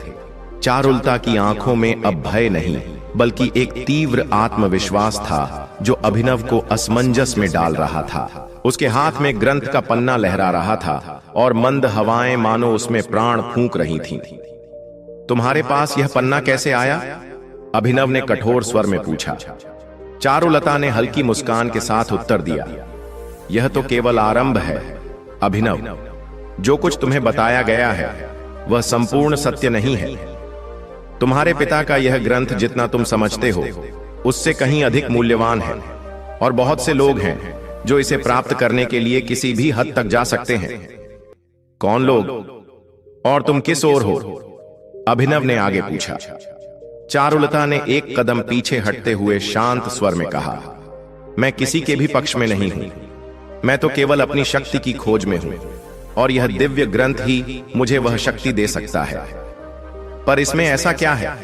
चारुलता की आंखों में अब भय नहीं, बल्कि एक तीव्र आत्मविश्वास था जो अभिनव को असमंजस में डाल रहा था। उसके हाथ में ग्रंथ का पन्ना लहरा रहा था और मंद हवाएं मानो उसमें प्राण फूंक रही थीं। तुम्हारे पास यह पन्ना कैसे आया? अभिनव ने कठोर स्वर में पूछा। चारुलता ने हल्की मुस्कान के साथ उत्तर दिया, यह तो केवल आरंभ है अभिनव। जो कुछ तुम्हें बताया गया है वह संपूर्ण सत्य नहीं है। तुम्हारे पिता का यह ग्रंथ जितना तुम समझते हो उससे कहीं अधिक मूल्यवान है, और बहुत से लोग हैं जो इसे प्राप्त करने के लिए किसी भी हद तक जा सकते हैं। कौन लोग? और तुम किस ओर हो? अभिनव ने आगे पूछा। चारुलता ने एक कदम पीछे हटते हुए शांत स्वर में कहा, मैं किसी के भी पक्ष में नहीं हूं। मैं तो केवल अपनी शक्ति की खोज में हूं, और यह दिव्य ग्रंथ ही मुझे वह शक्ति दे सकता है। पर इसमें ऐसा क्या है?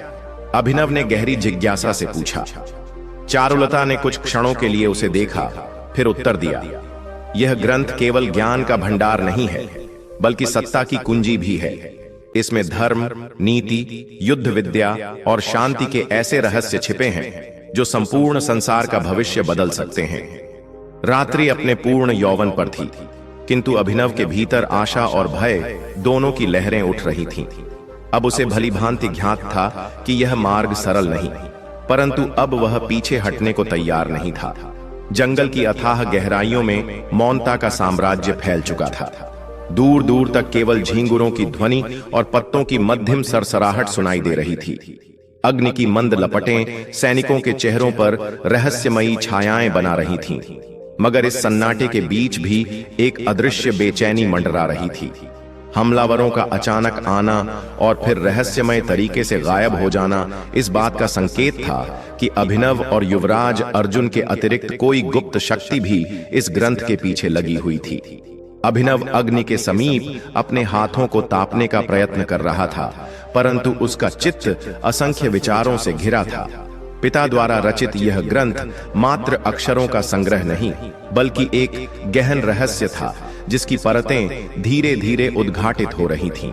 अभिनव ने गहरी जिज्ञासा से पूछा। चारुलता ने कुछ क्षणों के लिए उसे देखा, फिर उत्तर दिया, यह ग्रंथ केवल ज्ञान का भंडार नहीं है, बल्कि सत्ता की कुंजी भी है। इसमें धर्म, नीति, युद्ध विद्या और शांति के ऐसे रहस्य छिपे हैं जो संपूर्ण संसार का भविष्य बदल सकते हैं। रात्रि अपने पूर्ण यौवन पर थी, किंतु अभिनव के भीतर आशा और भय दोनों की लहरें उठ रही थीं। अब उसे भली भांति ज्ञात था कि यह मार्ग सरल नहीं, परंतु अब वह पीछे हटने को तैयार नहीं था। जंगल की अथाह गहराइयों में मौनता का साम्राज्य फैल चुका था। दूर दूर तक केवल झींगुरों की ध्वनि और पत्तों की मध्यम सरसराहट सुनाई दे रही थी। अग्नि की मंद लपटें सैनिकों के चेहरों पर रहस्यमयी छायाएं बना रही थीं, मगर इस सन्नाटे के बीच भी एक अदृश्य बेचैनी मंडरा रही थी। हमलावरों का अचानक आना और फिर रहस्यमय तरीके से गायब हो जाना इस बात का संकेत था कि अभिनव और युवराज अर्जुन के अतिरिक्त कोई गुप्त शक्ति भी इस ग्रंथ के पीछे लगी हुई थी। अभिनव अग्नि के समीप अपने हाथों को तापने का प्रयत्न कर रहा था, परंतु उसका चित्त असंख्य विचारों से घिरा था। पिता द्वारा रचित यह ग्रंथ मात्र अक्षरों का संग्रह नहीं, बल्कि एक गहन रहस्य था जिसकी परतें धीरे धीरे उद्घाटित हो रही थीं।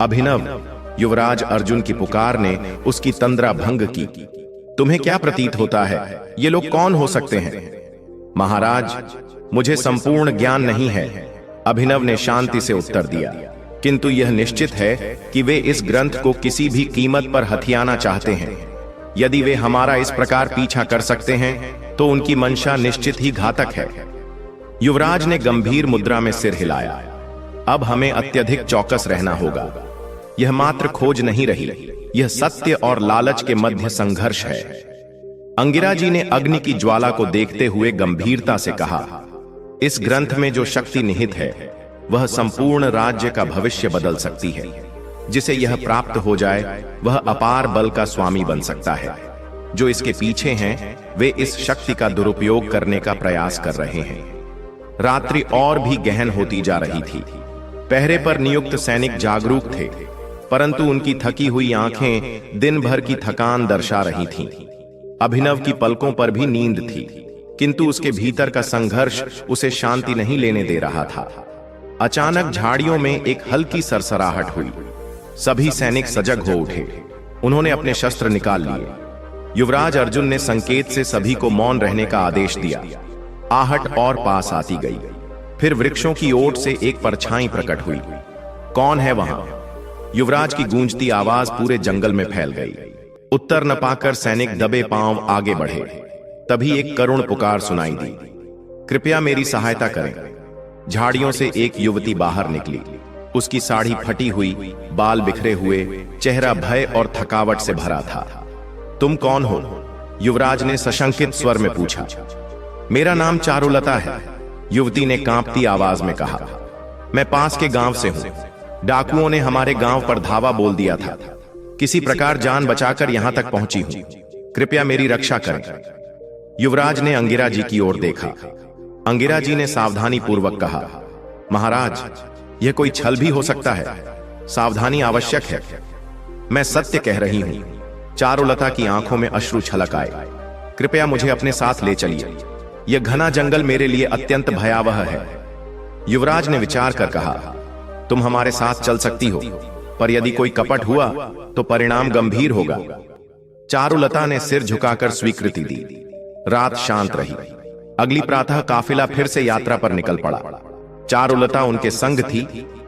अभिनव, युवराज अर्जुन की पुकार ने उसकी तंद्रा भंग की। तुम्हें क्या प्रतीत होता है? ये लोग कौन हो सकते हैं? महाराज, मुझे संपूर्ण ज्ञान नहीं है, अभिनव ने शांति से उत्तर दिया, किंतु यह निश्चित है कि वे इस ग्रंथ को किसी भी कीमत पर हथियाना चाहते हैं। यदि वे हमारा इस प्रकार पीछा कर सकते हैं तो उनकी मंशा निश्चित ही घातक है। युवराज ने गंभीर मुद्रा में सिर हिलाया। अब हमें अत्यधिक चौकस रहना होगा। यह मात्र खोज नहीं रही, यह सत्य और लालच के मध्य संघर्ष है। अंगिरा जी ने अग्नि की ज्वाला को देखते हुए गंभीरता से कहा, इस ग्रंथ में जो शक्ति निहित है वह संपूर्ण राज्य का भविष्य बदल सकती है। जिसे यह प्राप्त हो जाए वह अपार बल का स्वामी बन सकता है। जो इसके पीछे हैं वे इस शक्ति का दुरुपयोग करने का प्रयास कर रहे हैं। रात्रि और भी गहन होती जा रही थी। पहरे पर नियुक्त सैनिक जागरूक थे, परंतु उनकी थकी हुई आंखें दिन भर की थकान दर्शा रही थीं। अभिनव की पलकों पर भी नींद थी, किंतु उसके भीतर का संघर्ष उसे शांति नहीं लेने दे रहा था। अचानक झाड़ियों में एक हल्की सरसराहट हुई। सभी सैनिक सजग हो उठे। उन्होंने अपने शस्त्र निकाल लिए। युवराज अर्जुन ने संकेत से सभी को मौन रहने का आदेश दिया। आहट और पास आती गई। फिर वृक्षों की ओट से एक परछाई प्रकट हुई। कौन है वहां? युवराज की गूंजती आवाज पूरे जंगल में फैल गई। उत्तर न पाकर सैनिक दबे पांव आगे बढ़े। तभी एक करुण पुकार सुनाई दी, कृपया मेरी सहायता करें। झाड़ियों से एक युवती बाहर निकली। उसकी साड़ी फटी हुई, बाल बिखरे हुए, चेहरा भय और थकावट से भरा था। तुम कौन हो? युवराज ने सशंकित स्वर में पूछा। मेरा नाम चारुलता है, युवती ने कांपती आवाज में कहा। मैं पास के गांव से हूं। डाकुओं ने हमारे गांव पर धावा बोल दिया था। किसी प्रकार जान बचाकर यहां तक पहुंची हूं। कृपया मेरी रक्षा करें। युवराज ने अंगिरा जी की ओर देखा। अंगिरा जी ने सावधानी पूर्वक कहा, महाराज, यह कोई छल भी हो सकता है। सावधानी आवश्यक है। मैं सत्य कह रही हूं। चारुलता की आंखों में अश्रु छलक आए। कृपया मुझे अपने साथ ले चलिए। यह घना जंगल मेरे लिए अत्यंत भयावह है। युवराज ने विचार कर कहा, तुम हमारे साथ चल सकती हो, पर यदि कोई कपट हुआ तो परिणाम गंभीर होगा। चारुलता ने सिर झुकाकर स्वीकृति दी। रात शांत रही। अगली प्रातः काफिला फिर से यात्रा पर निकल पड़ा। चारुलता उनके संग थी,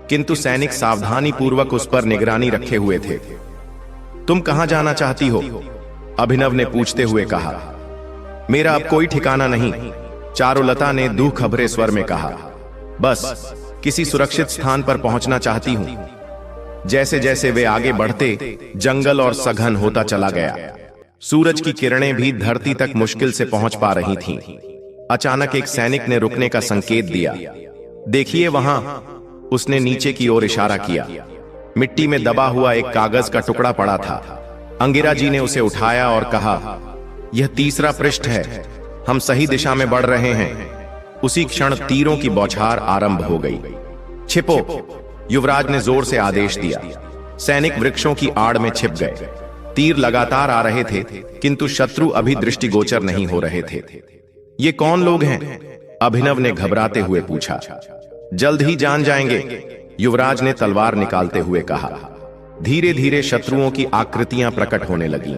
किंतु सैनिक सावधानी पूर्वक उस पर निगरानी रखे हुए थे। तुम कहां जाना चाहती हो? अभिनव ने पूछते हुए कहा। मेरा अब कोई ठिकाना नहीं, चारुलता ने दुख खबरे स्वर में कहा। बस किसी सुरक्षित स्थान पर पहुंचना चाहती हूं। जैसे जैसे वे आगे बढ़ते, जंगल और सघन होता चला गया। सूरज की किरणें भी धरती तक मुश्किल से पहुंच पा रही थीं। अचानक एक सैनिक ने रुकने का संकेत दिया। देखिए वहां, उसने नीचे की ओर इशारा किया। मिट्टी में दबा हुआ एक कागज का टुकड़ा पड़ा था। अंगिरा जी ने उसे उठाया और कहा, यह तीसरा पृष्ठ है। हम सही दिशा में बढ़ रहे हैं। उसी क्षण तीरों की बौछार आरंभ हो गई। छिपो, युवराज ने जोर से आदेश दिया। सैनिक वृक्षों की आड़ में छिप गए। तीर लगातार आ रहे थे, किंतु शत्रु अभी दृष्टिगोचर नहीं हो रहे थे। ये कौन लोग हैं? अभिनव ने घबराते हुए पूछा। जल्द ही जान जाएंगे, युवराज ने तलवार निकालते हुए कहा। धीरे धीरे शत्रुओं की आकृतियां प्रकट होने लगीं।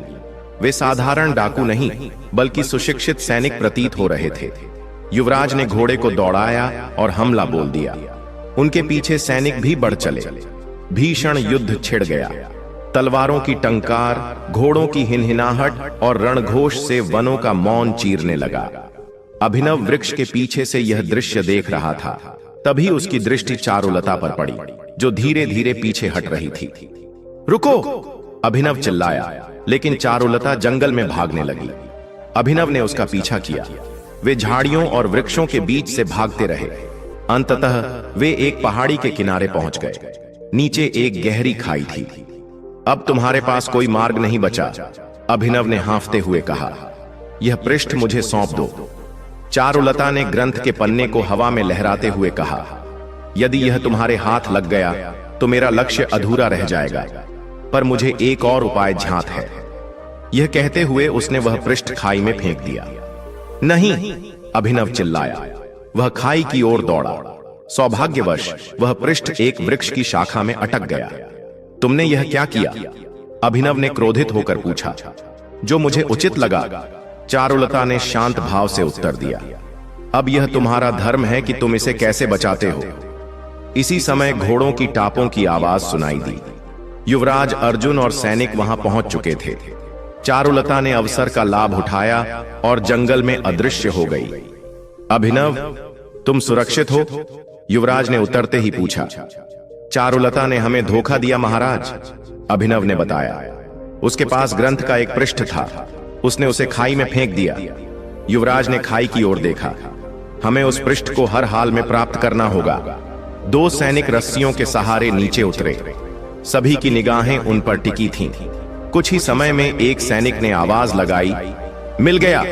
वे साधारण डाकू नहीं, बल्कि सुशिक्षित सैनिक प्रतीत हो रहे थे। युवराज ने घोड़े को दौड़ाया और हमला बोल दिया। उनके पीछे सैनिक भी बढ़ चले। भीषण युद्ध छिड़ गया। तलवारों की टंकार, घोड़ों की हिनहिनाहट और रणघोष से वनों का मौन चीरने लगा। अभिनव वृक्ष के पीछे से यह दृश्य देख रहा था। तभी उसकी दृष्टि चारुलता पर पड़ी, जो धीरे धीरे पीछे हट रही थी। रुको! अभिनव चिल्लाया, लेकिन चारुलता जंगल में भागने लगी। अभिनव ने उसका पीछा किया। वे झाड़ियों और वृक्षों के बीच से भागते रहे। अंततः वे एक पहाड़ी के किनारे पहुंच गए। नीचे एक गहरी खाई थी। अब तुम्हारे पास कोई मार्ग नहीं बचा, अभिनव ने हांफते हुए कहा। यह पृष्ठ मुझे सौंप दो। चारुलता ने ग्रंथ के पन्ने को हवा में लहराते हुए कहा। यदि यह तुम्हारे हाथ लग गया तो मेरा लक्ष्य अधूरा रह जाएगा, पर मुझे एक और उपाय झांत है। यह कहते हुए उसने वह पृष्ठ खाई में फेंक दिया। नहीं! अभिनव चिल्लाया। वह खाई की ओर दौड़ा। सौभाग्यवश वह पृष्ठ एक वृक्ष की शाखा में अटक गया। तुमने यह क्या किया? अभिनव ने क्रोधित होकर पूछा। जो मुझे उचित लगा, चारुलता ने शांत भाव से उत्तर दिया। अब यह तुम्हारा धर्म है कि तुम इसे कैसे बचाते हो। इसी समय घोड़ों की टापों की आवाज सुनाई दी। युवराज अर्जुन और सैनिक वहां पहुंच चुके थे। चारुलता ने अवसर का लाभ उठाया और जंगल में अदृश्य हो गई। अभिनव, तुम सुरक्षित हो? युवराज ने उतरते ही पूछा। चारुलता ने हमें धोखा दिया महाराज, अभिनव ने बताया। उसके पास ग्रंथ का एक पृष्ठ था, उसने उसे खाई में फेंक दिया। युवराज ने खाई की ओर देखा। हमें उस पृष्ठ को हर हाल में प्राप्त करना होगा। 2 सैनिक रस्सियों के सहारे नीचे उतरे। सभी की निगाहें उन पर टिकी थीं। कुछ ही समय में एक सैनिक ने आवाज लगाई, मिल गया,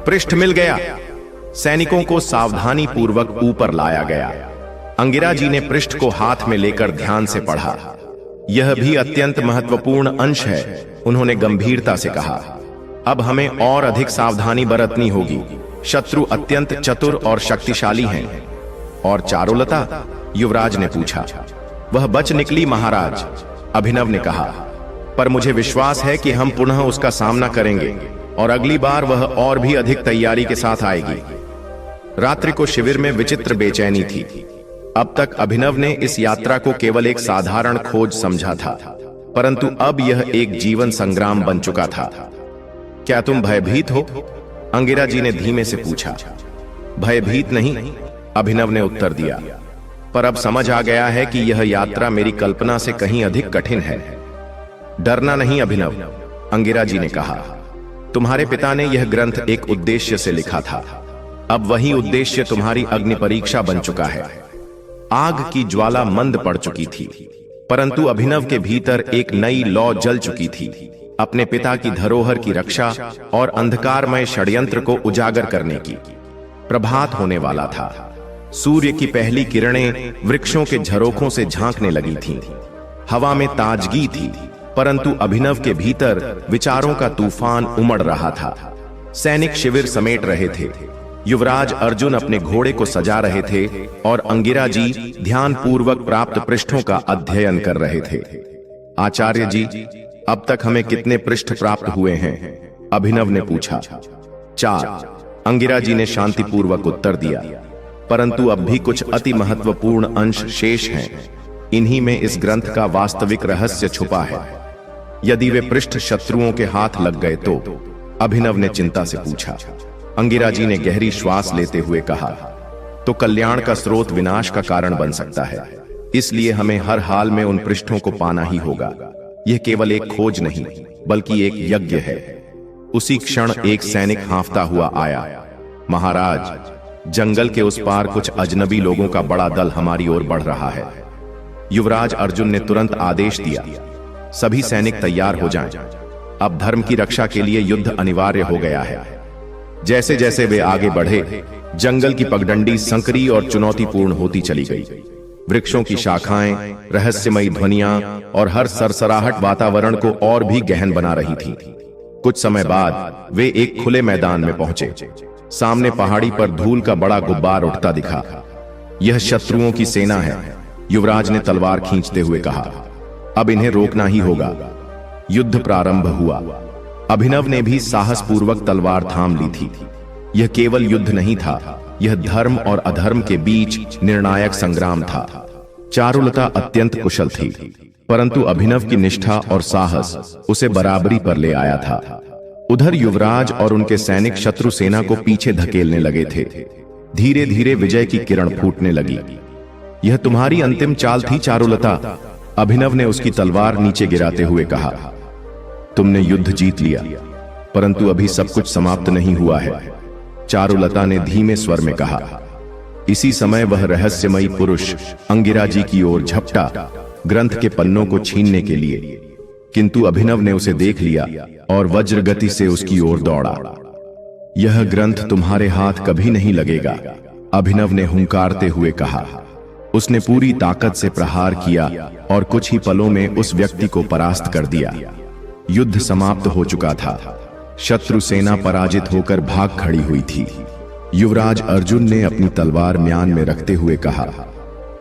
पृष्ठ मिल गया। सैनिकों को सावधानी पूर्वक ऊपर लाया गया। अंगिरा जी ने पृष्ठ को हाथ में लेकर ध्यान से पढ़ा। यह भी अत्यंत महत्वपूर्ण अंश है, उन्होंने गंभीरता से कहा। अब हमें और अधिक सावधानी बरतनी होगी। शत्रु अत्यंत चतुर और शक्तिशाली हैं। और चारुलता? युवराज ने पूछा। वह बच निकली महाराज, अभिनव ने कहा, पर मुझे विश्वास है कि हम पुनः उसका सामना करेंगे और अगली बार वह और भी अधिक तैयारी के साथ आएगी। रात्रि को शिविर में विचित्र बेचैनी थी। अब तक अभिनव ने इस यात्रा को केवल एक साधारण खोज समझा था, परंतु अब यह एक जीवन संग्राम बन चुका था। क्या तुम भयभीत हो? अंगिरा जी ने धीमे से पूछा। भयभीत नहीं, अभिनव ने उत्तर दिया, पर अब समझ आ गया है कि यह यात्रा मेरी कल्पना से कहीं अधिक कठिन है। डरना नहीं अभिनव, अंगिरा जी ने कहा। तुम्हारे पिता ने यह ग्रंथ एक उद्देश्य से लिखा था। अब वही उद्देश्य तुम्हारी अग्नि परीक्षा बन चुका है। आग की ज्वाला मंद पड़ चुकी थी, परंतु अभिनव के भीतर एक नई लौ जल चुकी थी, अपने पिता की धरोहर की रक्षा और अंधकारमय षड्यंत्र को उजागर करने की। प्रभात होने वाला था। सूर्य की पहली किरणें वृक्षों के झरोखों से झांकने लगी थीं। हवा में ताजगी थी, परंतु अभिनव के भीतर विचारों का तूफान उमड़ रहा था। सैनिक शिविर समेट रहे थे। युवराज अर्जुन अपने घोड़े को सजा रहे थे और अंगिरा जी ध्यानपूर्वक प्राप्त पृष्ठों का अध्ययन कर रहे थे। आचार्य जी, अब तक हमें कितने पृष्ठ प्राप्त हुए हैं? अभिनव ने पूछा। 4, अंगिरा जी ने शांतिपूर्वक उत्तर दिया, परंतु अब भी कुछ अति महत्वपूर्ण अंश शेष हैं। इन्हीं में इस ग्रंथ का वास्तविक रहस्य छुपा है। यदि वे पृष्ठ शत्रुओं के हाथ लग गए तो? अभिनव ने चिंता से पूछा। अंगिरा जी ने गहरी श्वास लेते हुए कहा, तो कल्याण का स्रोत विनाश का कारण बन सकता है। इसलिए हमें हर हाल में उन पृष्ठों को पाना ही होगा। यह केवल एक खोज नहीं, बल्कि एक यज्ञ है। उसी क्षण एक सैनिक हांफता हुआ आया। महाराज, जंगल के उस पार कुछ अजनबी लोगों का बड़ा दल हमारी ओर बढ़ रहा है। युवराज अर्जुन ने तुरंत आदेश दिया, सभी सैनिक तैयार हो जाएं। अब धर्म की रक्षा के लिए युद्ध अनिवार्य हो गया है। जैसे जैसे वे आगे बढ़े, जंगल की पगडंडी संकरी और चुनौतीपूर्ण होती चली गई। वृक्षों की शाखाएं, रहस्यमयी ध्वनियां और हर सरसराहट वातावरण को और भी गहन बना रही थी। कुछ समय बाद वे एक खुले मैदान में पहुंचे। सामने पहाड़ी पर धूल का बड़ा गुब्बार उठता दिखा। यह शत्रुओं की सेना है, युवराज ने तलवार खींचते हुए कहा। अब इन्हें रोकना ही होगा। युद्ध प्रारंभ हुआ। अभिनव ने भी साहसपूर्वक तलवार थाम ली थी। यह केवल युद्ध नहीं था, यह धर्म और अधर्म के बीच निर्णायक संग्राम था। चारुलता अत्यंत कुशल थी, परंतु अभिनव की निष्ठा और साहस उसे बराबरी पर ले आया था। उधर युवराज और उनके सैनिक शत्रु सेना को पीछे धकेलने लगे थे। धीरे धीरे विजय की किरण फूटने लगी। यह तुम्हारी अंतिम चाल थी चारुलता, अभिनव ने उसकी तलवार नीचे गिराते हुए कहा। तुमने युद्ध जीत लिया, परंतु अभी सब कुछ समाप्त नहीं हुआ है, चारुलता ने धीमे स्वर में कहा। इसी समय वह रहस्यमयी पुरुष अंगिरा जी की ओर झपटा, ग्रंथ के पन्नों को छीनने के लिए, किंतु अभिनव ने उसे देख लिया और वज्र गति से उसकी ओर दौड़ा। यह ग्रंथ तुम्हारे हाथ कभी नहीं लगेगा, अभिनव ने हुंकारते हुए कहा। उसने पूरी ताकत से प्रहार किया और कुछ ही पलों में उस व्यक्ति को परास्त कर दिया। युद्ध समाप्त हो चुका था। शत्रु सेना पराजित होकर भाग खड़ी हुई थी। युवराज अर्जुन ने अपनी तलवार म्यान में रखते हुए कहा,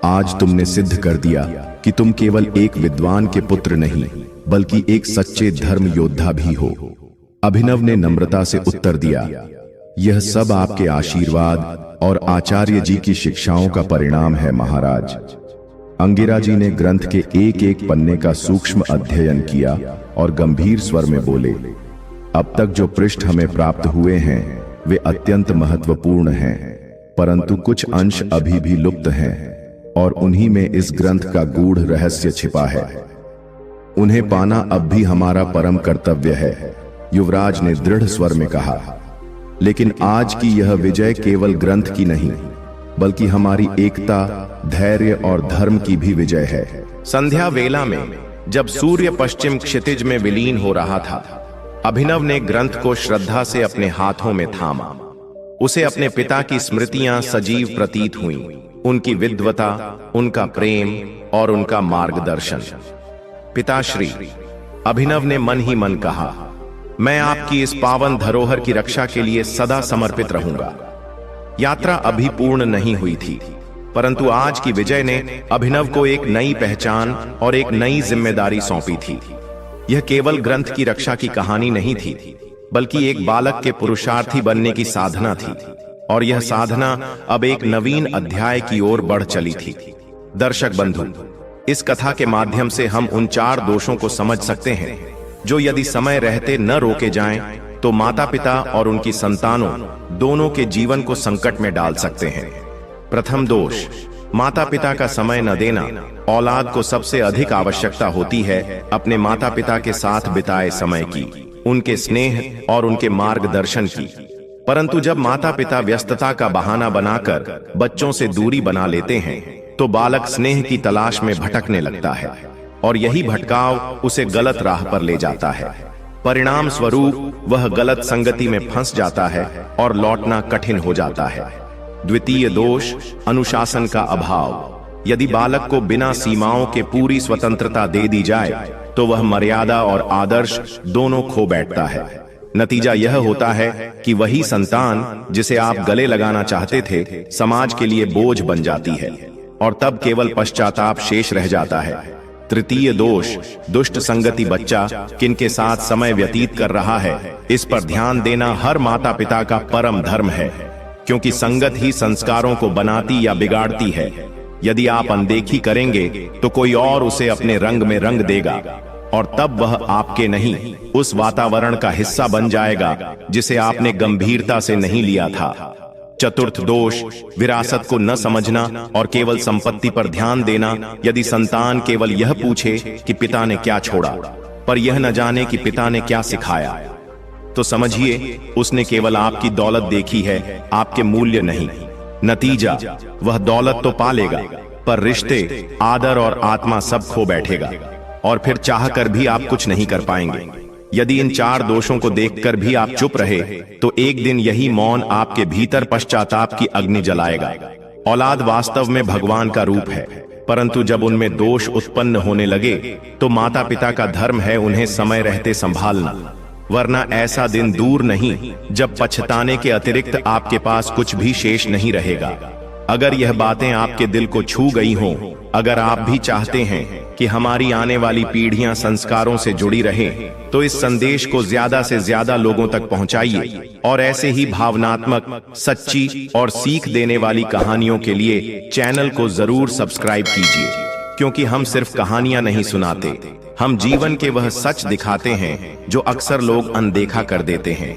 आज तुमने सिद्ध कर दिया कि तुम केवल एक विद्वान के पुत्र नहीं, बल्कि एक सच्चे धर्म योद्धा भी हो। अभिनव ने नम्रता से उत्तर दिया, यह सब आपके आशीर्वाद और आचार्य जी की शिक्षाओं का परिणाम है महाराज। अंगिरा जी ने ग्रंथ के एक एक पन्ने का सूक्ष्म अध्ययन किया और गंभीर स्वर में बोले, अब तक जो पृष्ठ हमें प्राप्त हुए हैं वे अत्यंत महत्वपूर्ण हैं, परंतु कुछ अंश अभी भी लुप्त हैं और उन्हीं में इस ग्रंथ का गूढ़ रहस्य छिपा है। उन्हें पाना अब भी हमारा परम कर्तव्य है, युवराज ने दृढ़ स्वर में कहा। लेकिन आज की यह विजय केवल ग्रंथ की नहीं, बल्कि हमारी एकता, धैर्य और धर्म की भी विजय है। संध्या वेला में जब सूर्य पश्चिम क्षितिज में विलीन हो रहा था, अभिनव ने ग्रंथ को श्रद्धा से अपने हाथों में थामा। उसे अपने पिता की स्मृतियां सजीव प्रतीत हुईं, उनकी विद्वता, उनका प्रेम और उनका मार्गदर्शन। पिताश्री, अभिनव ने मन ही मन कहा, मैं आपकी इस पावन धरोहर की रक्षा के लिए सदा समर्पित रहूंगा। यात्रा अभी पूर्ण नहीं हुई थी, परंतु आज की विजय ने अभिनव को एक नई पहचान और एक नई जिम्मेदारी सौंपी थी। यह केवल ग्रंथ की रक्षा की कहानी नहीं थी, बल्कि एक बालक के पुरुषार्थी बनने की साधना थी, और यह साधना अब एक नवीन अध्याय की ओर बढ़ चली थी। दर्शक बंधु, इस कथा के माध्यम से हम उन 4 दोषों को समझ सकते हैं जो यदि समय रहते न रोके जाएं, तो माता पिता और उनकी संतानों दोनों के जीवन को संकट में डाल सकते हैं। प्रथम दोष, माता पिता का समय न देना। औलाद को सबसे अधिक आवश्यकता होती है अपने माता पिता के साथ बिताए समय की, उनके स्नेह और उनके मार्गदर्शन की। परंतु जब माता पिता व्यस्तता का बहाना बनाकर बच्चों से दूरी बना लेते हैं, तो बालक स्नेह की तलाश में भटकने लगता है, और यही भटकाव उसे गलत राह पर ले जाता है। परिणाम स्वरूप वह गलत संगति में फंस जाता है और लौटना कठिन हो जाता है। द्वितीय दोष, अनुशासन का अभाव। यदि बालक को बिना सीमाओं के पूरी स्वतंत्रता दे दी जाए, तो वह मर्यादा और आदर्श दोनों खो बैठता है। नतीजा यह होता है कि वही संतान जिसे आप गले लगाना चाहते थे, समाज के लिए बोझ बन जाती है, और तब केवल पश्चाताप शेष रह जाता है। तृतीय दोष, दुष्ट संगति। बच्चा किनके साथ समय व्यतीत कर रहा है, इस पर ध्यान देना हर माता पिता का परम धर्म है, क्योंकि संगत ही संस्कारों को बनाती या बिगाड़ती है। यदि आप अनदेखी करेंगे, तो कोई और उसे अपने रंग में रंग देगा, और तब वह आपके नहीं, उस वातावरण का हिस्सा बन जाएगा जिसे आपने गंभीरता से नहीं लिया था। चतुर्थ दोष, विरासत को न समझना और केवल संपत्ति पर ध्यान देना। यदि संतान केवल यह पूछे कि पिता ने क्या छोड़ा, पर यह न जाने कि पिता ने क्या सिखाया, तो समझिए उसने केवल आपकी दौलत देखी है, आपके मूल्य नहीं। नतीजा, वह दौलत तो पा लेगा, पर रिश्ते, आदर और आत्मा सब खो बैठेगा, और फिर चाह कर भी आप कुछ नहीं कर पाएंगे। यदि इन 4 दोषों को देखकर भी आप चुप रहे, तो एक दिन यही मौन आपके भीतर पश्चाताप की अग्नि जलाएगा। औलाद वास्तव में भगवान का रूप है, परंतु जब उनमें दोष उत्पन्न होने लगे, तो माता पिता का धर्म है उन्हें समय रहते संभालना, वरना ऐसा दिन दूर नहीं जब पछताने के अतिरिक्त आपके पास कुछ भी शेष नहीं रहेगा। अगर यह बातें आपके दिल को छू गई हों, अगर आप भी चाहते हैं कि हमारी आने वाली पीढ़ियां संस्कारों से जुड़ी रहें, तो इस संदेश को ज्यादा से ज्यादा लोगों तक पहुंचाइए, और ऐसे ही भावनात्मक, सच्ची और सीख देने वाली कहानियों के लिए चैनल को जरूर सब्सक्राइब कीजिए, क्योंकि हम सिर्फ कहानियां नहीं सुनाते, हम जीवन के वह सच दिखाते हैं जो अक्सर लोग अनदेखा कर देते हैं।